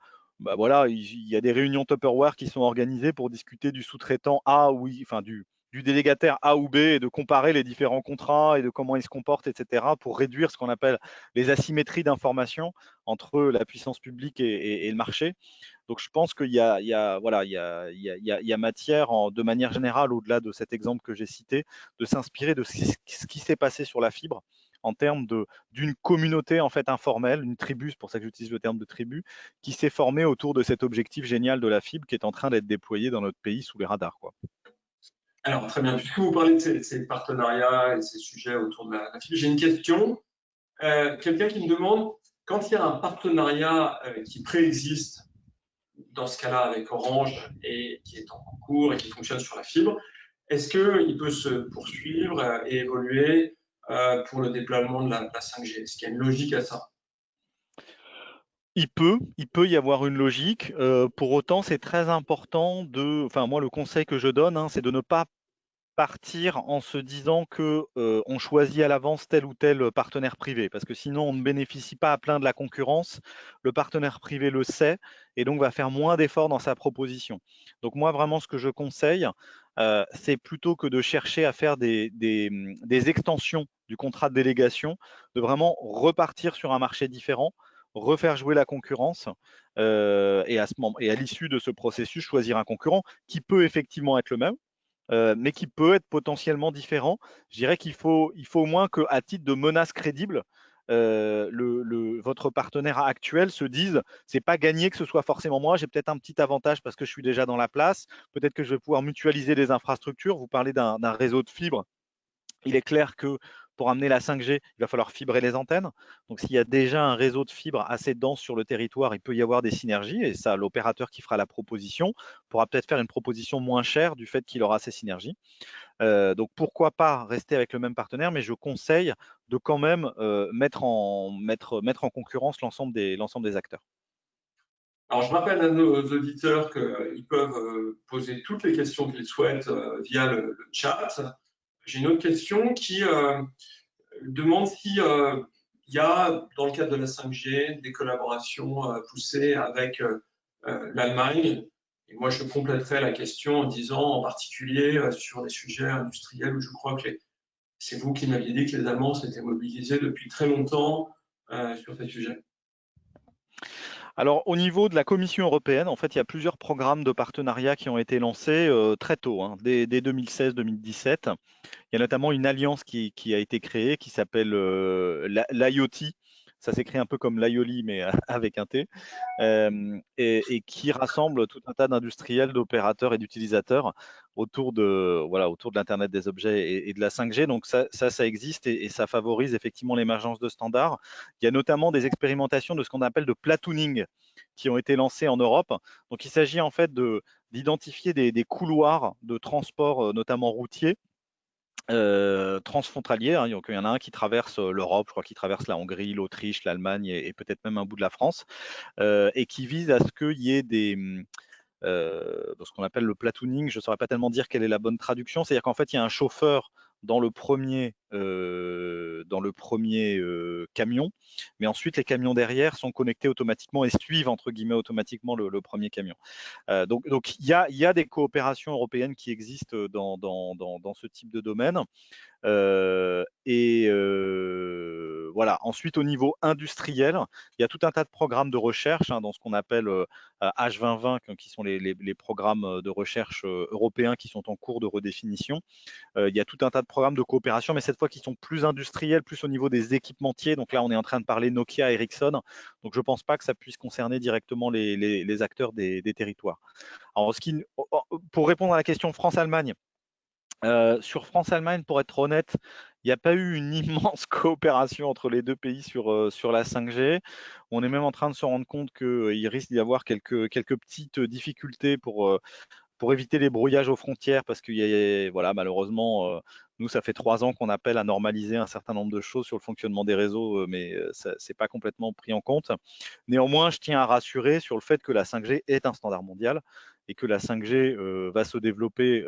des réunions Tupperware qui sont organisées pour discuter du sous-traitant A ou enfin du délégataire A ou B et de comparer les différents contrats et de comment ils se comportent, etc., pour réduire ce qu'on appelle les asymétries d'information entre la puissance publique et le marché. Donc je pense qu'il y a matière, de manière générale, au-delà de cet exemple que j'ai cité, de s'inspirer de ce qui s'est passé sur la fibre en termes d'une communauté en fait informelle, une tribu, c'est pour ça que j'utilise le terme de tribu, qui s'est formée autour de cet objectif génial de la fibre qui est en train d'être déployé dans notre pays sous les radars, quoi. Alors très bien, puisque vous parlez de ces partenariats et de ces sujets autour de la fibre, j'ai une question. Quelqu'un qui me demande, quand il y a un partenariat qui préexiste, dans ce cas-là avec Orange, et qui est en cours et qui fonctionne sur la fibre, est-ce qu'il peut se poursuivre et évoluer pour le déploiement de la 5G? Est-ce qu'il y a une logique à ça? Il peut y avoir une logique. Pour autant, c'est très important enfin moi, le conseil que je donne, hein, c'est de ne pas partir en se disant que on choisit à l'avance tel ou tel partenaire privé, parce que sinon on ne bénéficie pas à plein de la concurrence. Le partenaire privé le sait et donc va faire moins d'efforts dans sa proposition. Donc moi vraiment ce que je conseille, c'est plutôt que de chercher à faire des extensions du contrat de délégation, de vraiment repartir sur un marché différent, refaire jouer la concurrence et à l'issue de ce processus choisir un concurrent qui peut effectivement être le même, mais qui peut être potentiellement différent. Je dirais qu'il faut au moins qu'à titre de menace crédible, votre partenaire actuel se dise c'est pas gagné que ce soit forcément moi, j'ai peut-être un petit avantage parce que je suis déjà dans la place, peut-être que je vais pouvoir mutualiser des infrastructures. Vous parlez d'un réseau de fibres, il est clair que pour amener la 5G, il va falloir fibrer les antennes. Donc, s'il y a déjà un réseau de fibres assez dense sur le territoire, il peut y avoir des synergies. Et ça, l'opérateur qui fera la proposition pourra peut-être faire une proposition moins chère du fait qu'il aura ces synergies. Donc, pourquoi pas rester avec le même partenaire, mais je conseille de quand même mettre en concurrence l'ensemble des acteurs. Alors, je rappelle à nos auditeurs qu'ils peuvent poser toutes les questions qu'ils souhaitent via le chat. J'ai une autre question qui demande si il y a, dans le cadre de la 5G, des collaborations poussées avec l'Allemagne. Et moi, je compléterai la question en disant, en particulier sur les sujets industriels, où je crois que c'est vous qui m'aviez dit que les Allemands s'étaient mobilisés depuis très longtemps sur ces sujets. Alors, au niveau de la Commission européenne, en fait, il y a plusieurs programmes de partenariat qui ont été lancés très tôt, hein, dès 2016-2017. Il y a notamment une alliance qui a été créée qui s'appelle l'IoT. Ça s'écrit un peu comme l'aioli, mais avec un T, et qui rassemble tout un tas d'industriels, d'opérateurs et d'utilisateurs autour de l'Internet des objets et de la 5G. Donc ça existe et ça favorise effectivement l'émergence de standards. Il y a notamment des expérimentations de ce qu'on appelle de platooning qui ont été lancées en Europe. Donc il s'agit en fait d'identifier des couloirs de transport, notamment routiers, transfrontaliers, hein. Donc, il y en a un qui traverse l'Europe, je crois qu'il traverse la Hongrie, l'Autriche, l'Allemagne et peut-être même un bout de la France, et qui vise à ce qu'il y ait ce qu'on appelle le platooning. Je ne saurais pas tellement dire quelle est la bonne traduction. C'est-à-dire qu'en fait, il y a un chauffeur dans le premier camion, mais ensuite les camions derrière sont connectés automatiquement et suivent entre guillemets automatiquement le premier camion. Donc il y a des coopérations européennes qui existent dans ce type de domaine. Voilà. Ensuite, au niveau industriel, il y a tout un tas de programmes de recherche, hein, dans ce qu'on appelle H2020, qui sont les programmes de recherche européens qui sont en cours de redéfinition. Il y a tout un tas de programmes de coopération, mais cette fois qui sont plus industriels, plus au niveau des équipementiers. Donc là, on est en train de parler Nokia, Ericsson. Donc je ne pense pas que ça puisse concerner directement les acteurs des territoires. Alors, pour répondre à la question France-Allemagne, sur France-Allemagne, pour être honnête, il n'y a pas eu une immense coopération entre les deux pays sur la 5G. On est même en train de se rendre compte qu'il risque d'y avoir quelques petites difficultés pour éviter les brouillages aux frontières, parce que voilà, malheureusement, nous, ça fait 3 ans qu'on appelle à normaliser un certain nombre de choses sur le fonctionnement des réseaux, mais ce n'est pas complètement pris en compte. Néanmoins, je tiens à rassurer sur le fait que la 5G est un standard mondial et que la 5G va se développer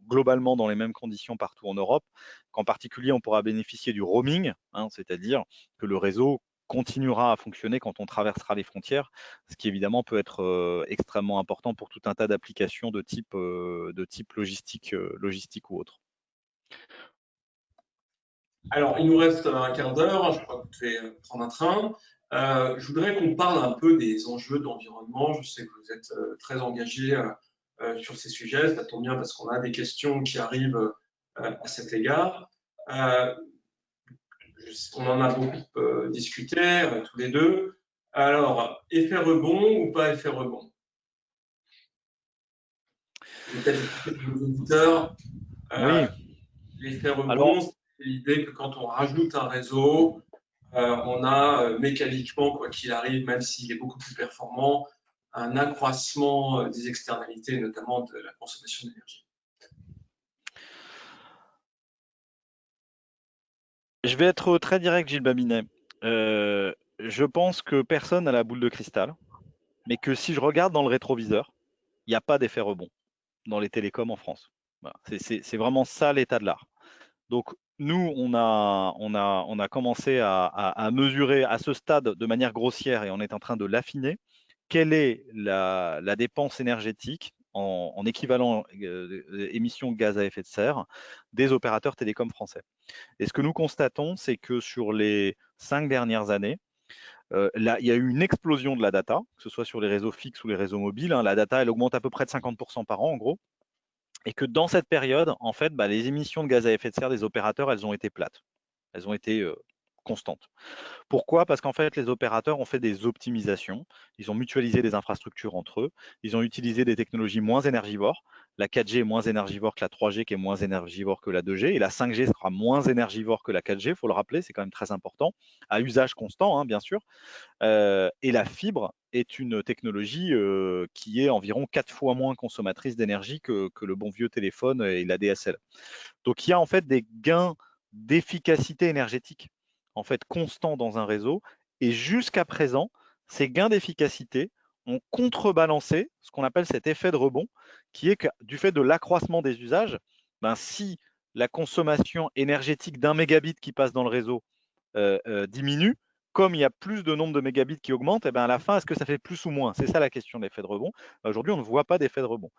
globalement dans les mêmes conditions partout en Europe, qu'en particulier, on pourra bénéficier du roaming, hein, c'est-à-dire que le réseau continuera à fonctionner quand on traversera les frontières, ce qui évidemment peut être extrêmement important pour tout un tas d'applications de type logistique ou autre. Alors, il nous reste un quart d'heure, je crois que vous devez prendre un train. Je voudrais qu'on parle un peu des enjeux d'environnement. Je sais que vous êtes très engagé sur ces sujets. Ça tombe bien parce qu'on a des questions qui arrivent à cet égard. On en a beaucoup discuté tous les deux. Alors, effet rebond ou pas effet rebond? Peut-être expliquer pour nos auditeurs. Oui, L'effet rebond, alors c'est l'idée que quand on rajoute un réseau, on a mécaniquement, quoi qu'il arrive, même s'il est beaucoup plus performant, un accroissement des externalités, notamment de la consommation d'énergie. je vais être très direct, Gilles Babinet. Je pense que personne n'a la boule de cristal, mais que si je regarde dans le rétroviseur, il n'y a pas d'effet rebond dans les télécoms en France. Voilà, c'est vraiment ça l'état de l'art. Donc nous, on a commencé à mesurer à ce stade de manière grossière et on est en train de l'affiner. Quelle est la dépense énergétique en équivalent émissions de gaz à effet de serre des opérateurs télécoms français? Et ce que nous constatons, c'est que sur les 5 dernières années, là, il y a eu une explosion de la data, que ce soit sur les réseaux fixes ou les réseaux mobiles, hein. La data, elle augmente à peu près de 50% par an, en gros. Et que dans cette période, en fait, les émissions de gaz à effet de serre des opérateurs, elles ont été plates. Elles ont été constantes. Pourquoi? Parce qu'en fait, les opérateurs ont fait des optimisations. Ils ont mutualisé des infrastructures entre eux. Ils ont utilisé des technologies moins énergivores. La 4G est moins énergivore que la 3G, qui est moins énergivore que la 2G. Et la 5G sera moins énergivore que la 4G, il faut le rappeler, c'est quand même très important, à usage constant, hein, bien sûr. Et la fibre est une technologie qui est environ 4 fois moins consommatrice d'énergie que le bon vieux téléphone et la DSL. Donc il y a en fait des gains d'efficacité énergétique en fait constants dans un réseau et jusqu'à présent, ces gains d'efficacité ont contrebalancé ce qu'on appelle cet effet de rebond qui est que du fait de l'accroissement des usages, si la consommation énergétique d'un mégabit qui passe dans le réseau diminue, comme il y a plus de nombre de mégabits qui augmente, à la fin, est-ce que ça fait plus ou moins? C'est ça la question de l'effet de rebond. Aujourd'hui, on ne voit pas d'effet de rebond.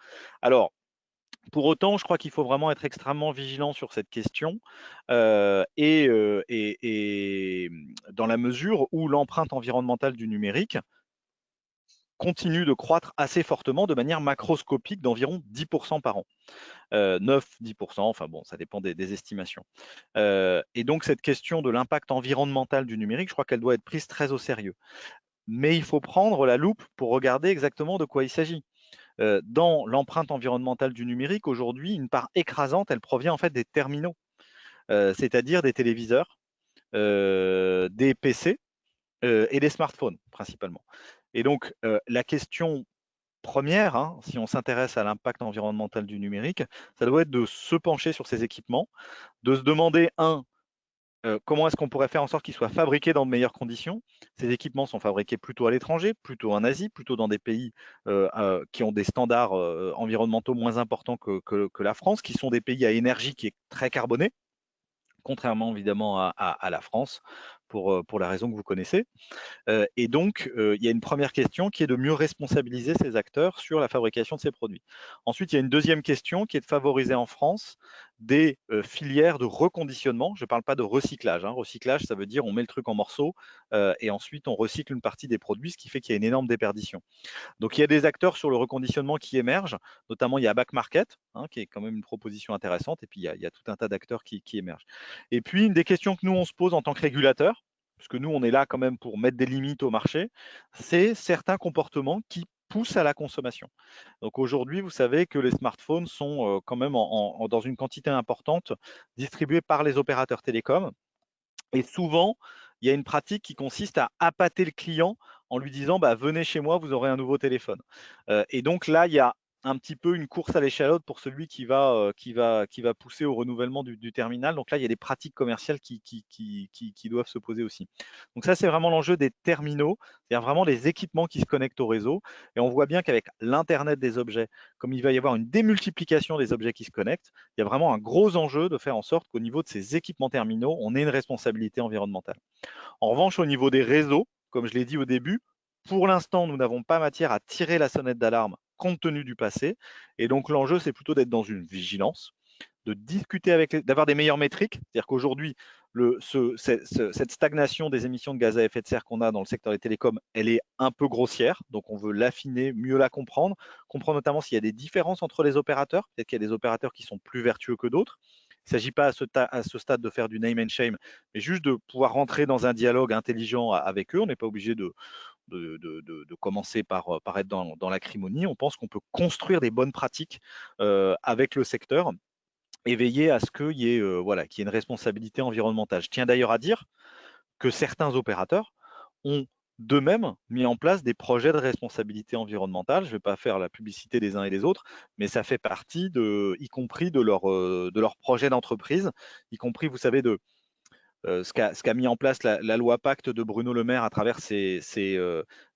Alors, pour autant, je crois qu'il faut vraiment être extrêmement vigilant sur cette question et dans la mesure où l'empreinte environnementale du numérique continue de croître assez fortement de manière macroscopique d'environ 10% par an. 9-10%, enfin bon, ça dépend des estimations. Et donc cette question de l'impact environnemental du numérique, je crois qu'elle doit être prise très au sérieux. Mais il faut prendre la loupe pour regarder exactement de quoi il s'agit. Dans l'empreinte environnementale du numérique, aujourd'hui, une part écrasante, elle provient en fait des terminaux, c'est-à-dire des téléviseurs, des PC et des smartphones principalement. Et donc la question première, hein, si on s'intéresse à l'impact environnemental du numérique, ça doit être de se pencher sur ces équipements, de se demander, comment est-ce qu'on pourrait faire en sorte qu'ils soient fabriqués dans de meilleures conditions? Ces équipements sont fabriqués plutôt à l'étranger, plutôt en Asie, plutôt dans des pays qui ont des standards environnementaux moins importants que la France, qui sont des pays à énergie qui est très carbonée, contrairement évidemment à la France, pour la raison que vous connaissez. Et donc, il y a une première question qui est de mieux responsabiliser ces acteurs sur la fabrication de ces produits. Ensuite, il y a une deuxième question qui est de favoriser en France des filières de reconditionnement. Je ne parle pas de recyclage, hein. Recyclage, ça veut dire on met le truc en morceaux et ensuite on recycle une partie des produits, ce qui fait qu'il y a une énorme déperdition. Donc, il y a des acteurs sur le reconditionnement qui émergent, notamment il y a Back Market, hein, qui est quand même une proposition intéressante, et puis il y a tout un tas d'acteurs qui émergent. Et puis, une des questions que nous, on se pose en tant que régulateur, puisque nous, on est là quand même pour mettre des limites au marché, c'est certains comportements qui poussent à la consommation. Donc aujourd'hui, vous savez que les smartphones sont quand même dans une quantité importante distribués par les opérateurs télécoms. Et souvent, il y a une pratique qui consiste à appâter le client en lui disant venez chez moi, vous aurez un nouveau téléphone. Et donc là, il y a un petit peu une course à l'échalote pour celui qui va pousser au renouvellement du terminal. Donc là, il y a des pratiques commerciales qui doivent se poser aussi. Donc ça, c'est vraiment l'enjeu des terminaux, c'est-à-dire vraiment les équipements qui se connectent au réseau. Et on voit bien qu'avec l'Internet des objets, comme il va y avoir une démultiplication des objets qui se connectent, il y a vraiment un gros enjeu de faire en sorte qu'au niveau de ces équipements terminaux, on ait une responsabilité environnementale. En revanche, au niveau des réseaux, comme je l'ai dit au début, pour l'instant, nous n'avons pas matière à tirer la sonnette d'alarme compte tenu du passé. Et donc, l'enjeu, c'est plutôt d'être dans une vigilance, de discuter d'avoir des meilleures métriques. C'est-à-dire qu'aujourd'hui, cette stagnation des émissions de gaz à effet de serre qu'on a dans le secteur des télécoms, elle est un peu grossière. Donc, on veut l'affiner, mieux la comprendre notamment s'il y a des différences entre les opérateurs. Peut-être qu'il y a des opérateurs qui sont plus vertueux que d'autres. Il ne s'agit pas à ce stade de faire du name and shame, mais juste de pouvoir rentrer dans un dialogue intelligent avec eux. On n'est pas obligé de commencer par être dans l'acrimonie. On pense qu'on peut construire des bonnes pratiques avec le secteur et veiller à ce qu'il y ait une responsabilité environnementale. Je tiens d'ailleurs à dire que certains opérateurs ont d'eux-mêmes mis en place des projets de responsabilité environnementale. Je ne vais pas faire la publicité des uns et des autres, mais ça fait partie y compris de leur projet d'entreprise, y compris, vous savez, ce qu'a mis en place la loi Pacte de Bruno Le Maire à travers ses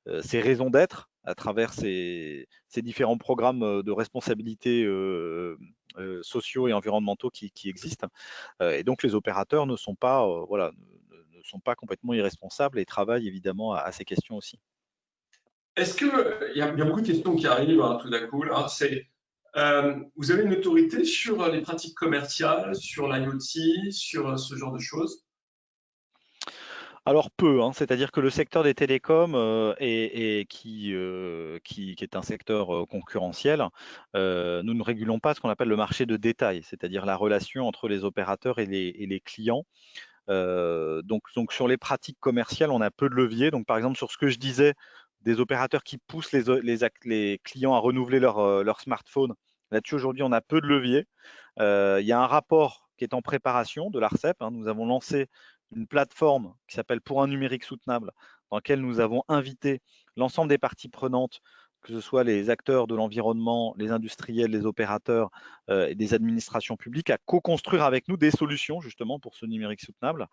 raisons d'être, à travers ses différents programmes de responsabilité sociaux et environnementaux qui existent. Et donc les opérateurs ne sont pas, voilà, ne sont pas complètement irresponsables et travaillent évidemment à ces questions aussi. Est-ce que, il y a beaucoup de questions qui arrivent tout d'un coup, là, vous avez une autorité sur les pratiques commerciales, sur l'IoT, sur ce genre de choses? Alors peu, hein, c'est-à-dire que le secteur des télécoms qui est un secteur concurrentiel, nous ne régulons pas ce qu'on appelle le marché de détail, c'est-à-dire la relation entre les opérateurs et les clients. Donc sur les pratiques commerciales, on a peu de levier. Donc par exemple sur ce que je disais, des opérateurs qui poussent les clients à renouveler leur smartphone, là-dessus aujourd'hui on a peu de levier. Il y a un rapport qui est en préparation de l'ARCEP. Hein. Nous avons lancé une plateforme qui s'appelle Pour un numérique soutenable, dans laquelle nous avons invité l'ensemble des parties prenantes, que ce soit les acteurs de l'environnement, les industriels, les opérateurs et des administrations publiques, à co-construire avec nous des solutions justement pour ce numérique soutenable.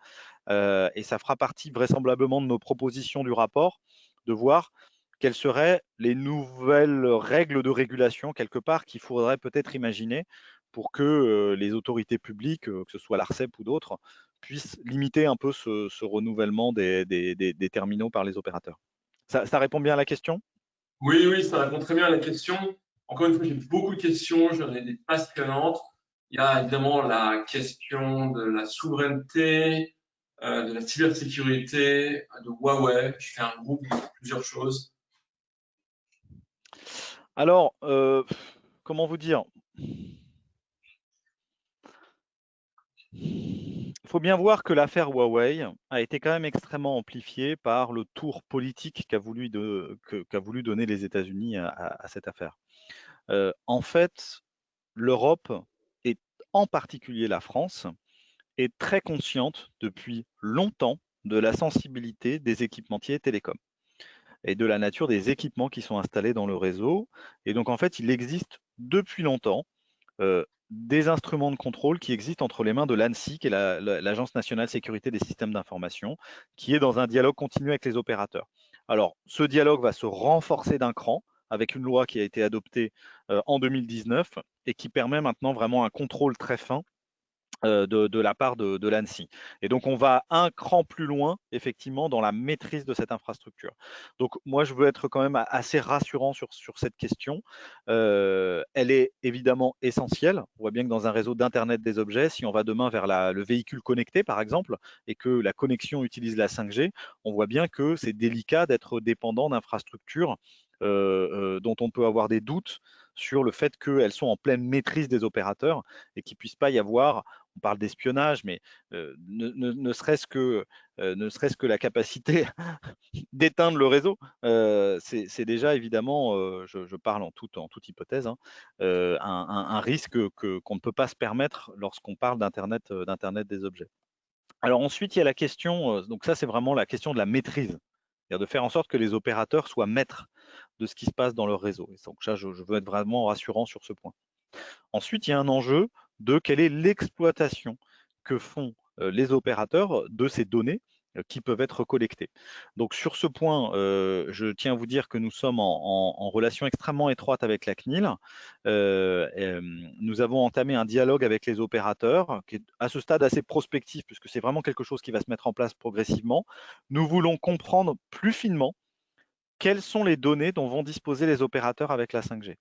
Et ça fera partie vraisemblablement de nos propositions du rapport, de voir quelles seraient les nouvelles règles de régulation quelque part qu'il faudrait peut-être imaginer pour que les autorités publiques, que ce soit l'ARCEP ou d'autres, puissent limiter un peu ce renouvellement des terminaux par les opérateurs. Ça répond bien à la question? Oui, oui, ça répond très bien à la question. Encore une fois, j'ai beaucoup de questions, j'en ai des passionnantes. Il y a évidemment la question de la souveraineté, de la cybersécurité, de Huawei. Je fais un groupe de plusieurs choses. Alors, comment vous dire? Il faut bien voir que l'affaire Huawei a été quand même extrêmement amplifiée par le tour politique qu'a voulu donner les États-Unis à cette affaire. En fait, l'Europe, et en particulier la France, est très consciente depuis longtemps de la sensibilité des équipementiers télécoms et de la nature des équipements qui sont installés dans le réseau. Et donc, en fait, il existe depuis longtemps des instruments de contrôle qui existent entre les mains de l'ANSSI, qui est l'Agence nationale sécurité des systèmes d'information, qui est dans un dialogue continu avec les opérateurs. Alors, ce dialogue va se renforcer d'un cran avec une loi qui a été adoptée en 2019 et qui permet maintenant vraiment un contrôle très fin de la part de l'ANSSI. Et donc, on va un cran plus loin, effectivement, dans la maîtrise de cette infrastructure. Donc, moi, je veux être quand même assez rassurant sur cette question. Elle est évidemment essentielle. On voit bien que dans un réseau d'Internet des objets, si on va demain vers le véhicule connecté, par exemple, et que la connexion utilise la 5G, on voit bien que c'est délicat d'être dépendant d'infrastructures dont on peut avoir des doutes sur le fait qu'elles sont en pleine maîtrise des opérateurs et qu'il ne puisse pas y avoir, on parle d'espionnage, mais ne serait-ce que la capacité d'éteindre le réseau, c'est déjà évidemment, je parle en toute hypothèse, hein, un risque qu'on ne peut pas se permettre lorsqu'on parle d'Internet des objets. Alors ensuite, il y a la question, donc ça c'est vraiment la question de la maîtrise, c'est-à-dire de faire en sorte que les opérateurs soient maîtres de ce qui se passe dans leur réseau. Et donc ça, je veux être vraiment rassurant sur ce point. Ensuite, il y a un enjeu de quelle est l'exploitation que font les opérateurs de ces données qui peuvent être collectées. Donc sur ce point, je tiens à vous dire que nous sommes en relation extrêmement étroite avec la CNIL. Nous avons entamé un dialogue avec les opérateurs qui est à ce stade assez prospectif puisque c'est vraiment quelque chose qui va se mettre en place progressivement. Nous voulons comprendre plus finement quelles sont les données dont vont disposer les opérateurs avec la 5G.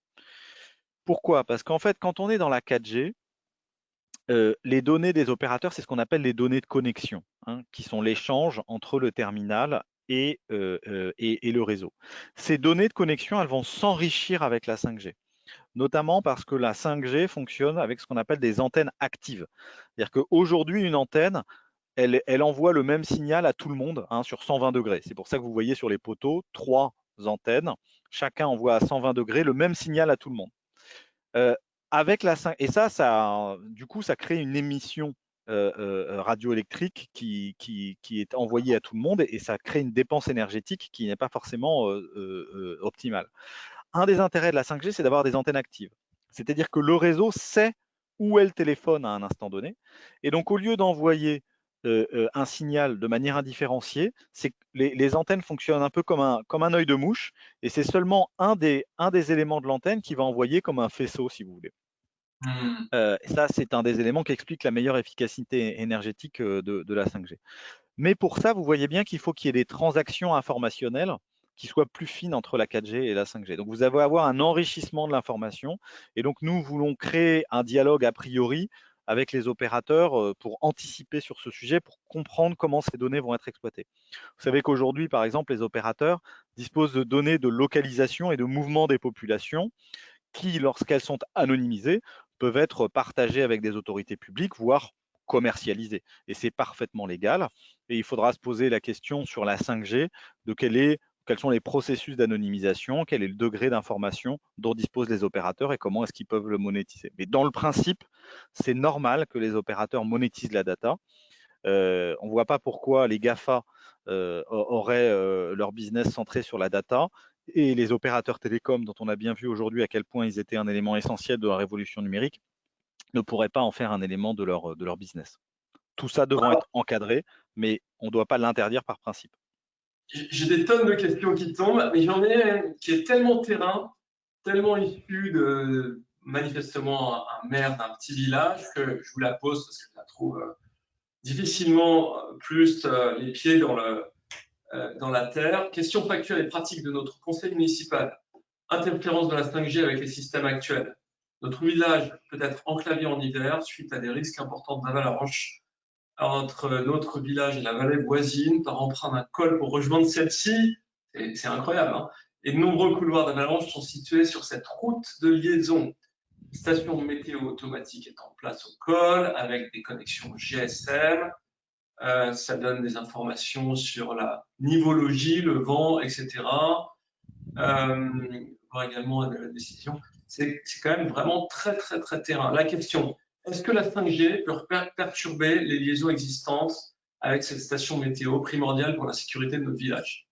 Pourquoi? Parce qu'en fait, quand on est dans la 4G, les données des opérateurs, c'est ce qu'on appelle les données de connexion, hein, qui sont l'échange entre le terminal et le réseau. Ces données de connexion, elles vont s'enrichir avec la 5G, notamment parce que la 5G fonctionne avec ce qu'on appelle des antennes actives. C'est-à-dire qu'aujourd'hui, une antenne, elle envoie le même signal à tout le monde, hein, sur 120 degrés. C'est pour ça que vous voyez sur les poteaux 3 antennes. Chacun envoie à 120 degrés le même signal à tout le monde. Avec la 5, et ça, du coup, ça crée une émission radioélectrique qui est envoyée à tout le monde et ça crée une dépense énergétique qui n'est pas forcément optimale. Un des intérêts de la 5G, c'est d'avoir des antennes actives. C'est-à-dire que le réseau sait où est le téléphone à un instant donné. Et donc, au lieu d'envoyer un signal de manière indifférenciée, c'est que les antennes fonctionnent un peu comme un œil de mouche, et c'est seulement un des éléments de l'antenne qui va envoyer comme un faisceau, si vous voulez. Et ça, c'est un des éléments qui explique la meilleure efficacité énergétique de la 5G. Mais pour ça, vous voyez bien qu'il faut qu'il y ait des transactions informationnelles qui soient plus fines entre la 4G et la 5G. Donc, vous allez avoir un enrichissement de l'information. Et donc, nous voulons créer un dialogue a priori avec les opérateurs pour anticiper sur ce sujet, pour comprendre comment ces données vont être exploitées. Vous savez qu'aujourd'hui, par exemple, les opérateurs disposent de données de localisation et de mouvement des populations qui, lorsqu'elles sont anonymisées, peuvent être partagées avec des autorités publiques, voire commercialisées. Et c'est parfaitement légal. Et il faudra se poser la question sur la 5G de quels sont les processus d'anonymisation, quel est le degré d'information dont disposent les opérateurs et comment est-ce qu'ils peuvent le monétiser. Mais dans le principe, c'est normal que les opérateurs monétisent la data. On ne voit pas pourquoi les GAFA auraient leur business centré sur la data et les opérateurs télécoms, dont on a bien vu aujourd'hui à quel point ils étaient un élément essentiel de la révolution numérique, ne pourraient pas en faire un élément de leur business. Tout ça devant être encadré, mais on ne doit pas l'interdire par principe. J'ai des tonnes de questions qui tombent, mais j'en ai une qui est tellement terrain, tellement issue de manifestement un maire d'un petit village que je vous la pose parce que je la trouve difficilement plus les pieds dans la terre. Question factuelle et pratique de notre conseil municipal. Interférence de la 5G avec les systèmes actuels. Notre village peut être enclavé en hiver suite à des risques importants d'avalanche entre notre village et la vallée voisine par emprunt d'un col pour rejoindre celle-ci. C'est incroyable, hein. Et de nombreux couloirs d'avalanche sont situés sur cette route de liaison. Station météo automatique est en place au col avec des connexions GSM. Ça donne des informations sur la nivologie, le vent, etc. Voir également la décision. C'est quand même vraiment très, très, très terrain. La question, est-ce que la 5G peut perturber les liaisons existantes avec cette station météo primordiale pour la sécurité de notre village?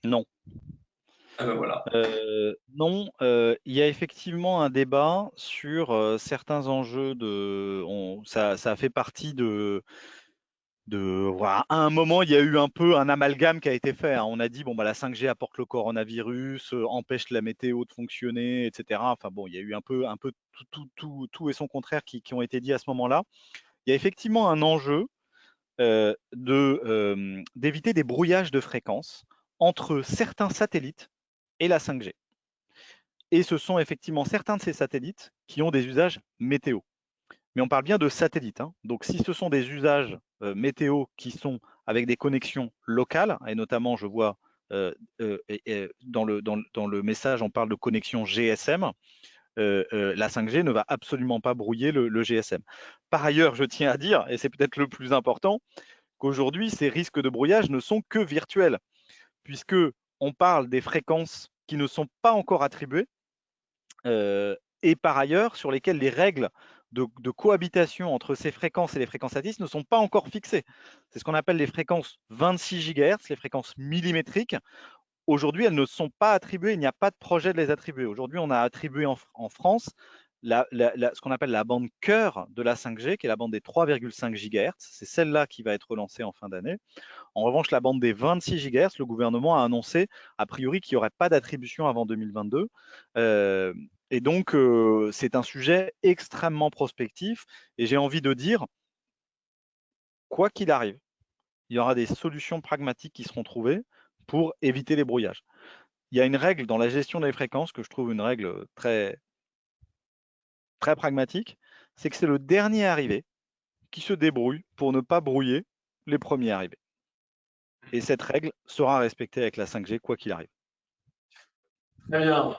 Non. Ah ben voilà. Non, il y a effectivement un débat sur certains enjeux ça a fait partie voilà. À un moment, il y a eu un peu un amalgame qui a été fait, hein. On a dit bon bah la 5G apporte le coronavirus, empêche la météo de fonctionner, etc. Enfin bon, il y a eu un peu tout et son contraire qui ont été dit à ce moment-là. Il y a effectivement un enjeu d'éviter des brouillages de fréquences entre certains satellites et la 5G. Et ce sont effectivement certains de ces satellites qui ont des usages météo. Mais on parle bien de satellites, hein. Donc, si ce sont des usages météo qui sont avec des connexions locales, et notamment, je vois dans le message, on parle de connexion GSM, la 5G ne va absolument pas brouiller le GSM. Par ailleurs, je tiens à dire, et c'est peut-être le plus important, qu'aujourd'hui, ces risques de brouillage ne sont que virtuels, puisque on parle des fréquences qui ne sont pas encore attribuées, et par ailleurs sur lesquelles les règles de cohabitation entre ces fréquences et les fréquences satellites ne sont pas encore fixées. C'est ce qu'on appelle les fréquences 26 GHz, les fréquences millimétriques. Aujourd'hui, elles ne sont pas attribuées, il n'y a pas de projet de les attribuer. Aujourd'hui, on a attribué en France ce qu'on appelle la bande cœur de la 5G, qui est la bande des 3,5 GHz. C'est celle-là qui va être lancée en fin d'année. En revanche, la bande des 26 GHz, le gouvernement a annoncé a priori qu'il n'y aurait pas d'attribution avant 2022. Et donc, c'est un sujet extrêmement prospectif. Et j'ai envie de dire, quoi qu'il arrive, il y aura des solutions pragmatiques qui seront trouvées pour éviter les brouillages. Il y a une règle dans la gestion des fréquences que je trouve une règle très, très pragmatique, c'est que c'est le dernier arrivé qui se débrouille pour ne pas brouiller les premiers arrivés. Et cette règle sera respectée avec la 5G, quoi qu'il arrive. Très bien.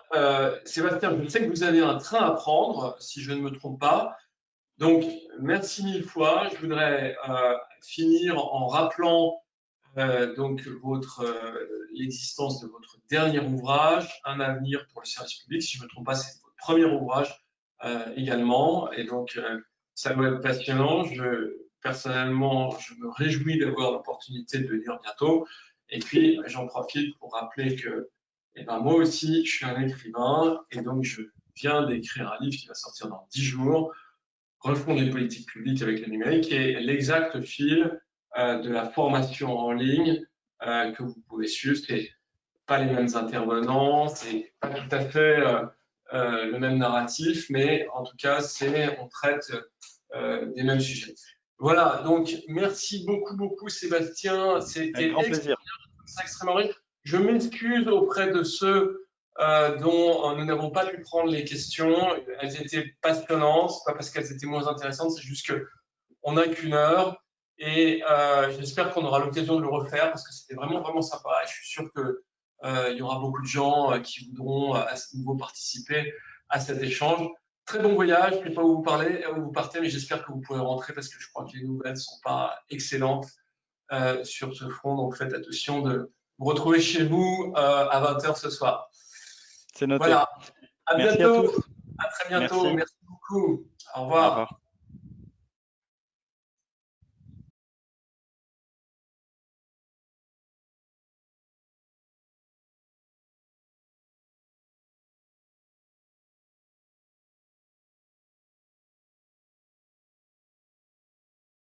Sébastien, je sais que vous avez un train à prendre, si je ne me trompe pas. Donc, merci mille fois. Je voudrais finir en rappelant donc l'existence de votre dernier ouvrage, Un avenir pour le service public. Si je ne me trompe pas, c'est votre premier ouvrage également. Et donc, ça doit être passionnant. Personnellement, je me réjouis d'avoir l'opportunité de le lire bientôt. Et puis, j'en profite pour rappeler que moi aussi, je suis un écrivain et donc je viens d'écrire un livre qui va sortir dans 10 jours, Refondre les politiques publiques avec le numérique, qui est l'exact fil de la formation en ligne que vous pouvez suivre. C'est pas les mêmes intervenants, c'est pas tout à fait le même narratif, mais en tout cas, on traite des mêmes sujets. Voilà, donc merci beaucoup Sébastien, Avec c'était grand plaisir. extrêmement riche. Je m'excuse auprès de ceux dont nous n'avons pas pu prendre les questions. Elles étaient passionnantes, pas parce qu'elles étaient moins intéressantes, c'est juste qu'on n'a qu'une heure et j'espère qu'on aura l'occasion de le refaire parce que c'était vraiment sympa et je suis sûr que il y aura beaucoup de gens qui voudront à ce niveau participer à cet échange. Très bon voyage, je ne sais pas où vous parlez, où vous partez, mais j'espère que vous pourrez rentrer parce que je crois que les nouvelles ne sont pas excellentes sur ce front. Donc faites attention de vous retrouver chez vous à 20h ce soir. C'est noté. Voilà, à Merci à bientôt, tous. à très bientôt, Merci. merci beaucoup, au Au revoir. revoir.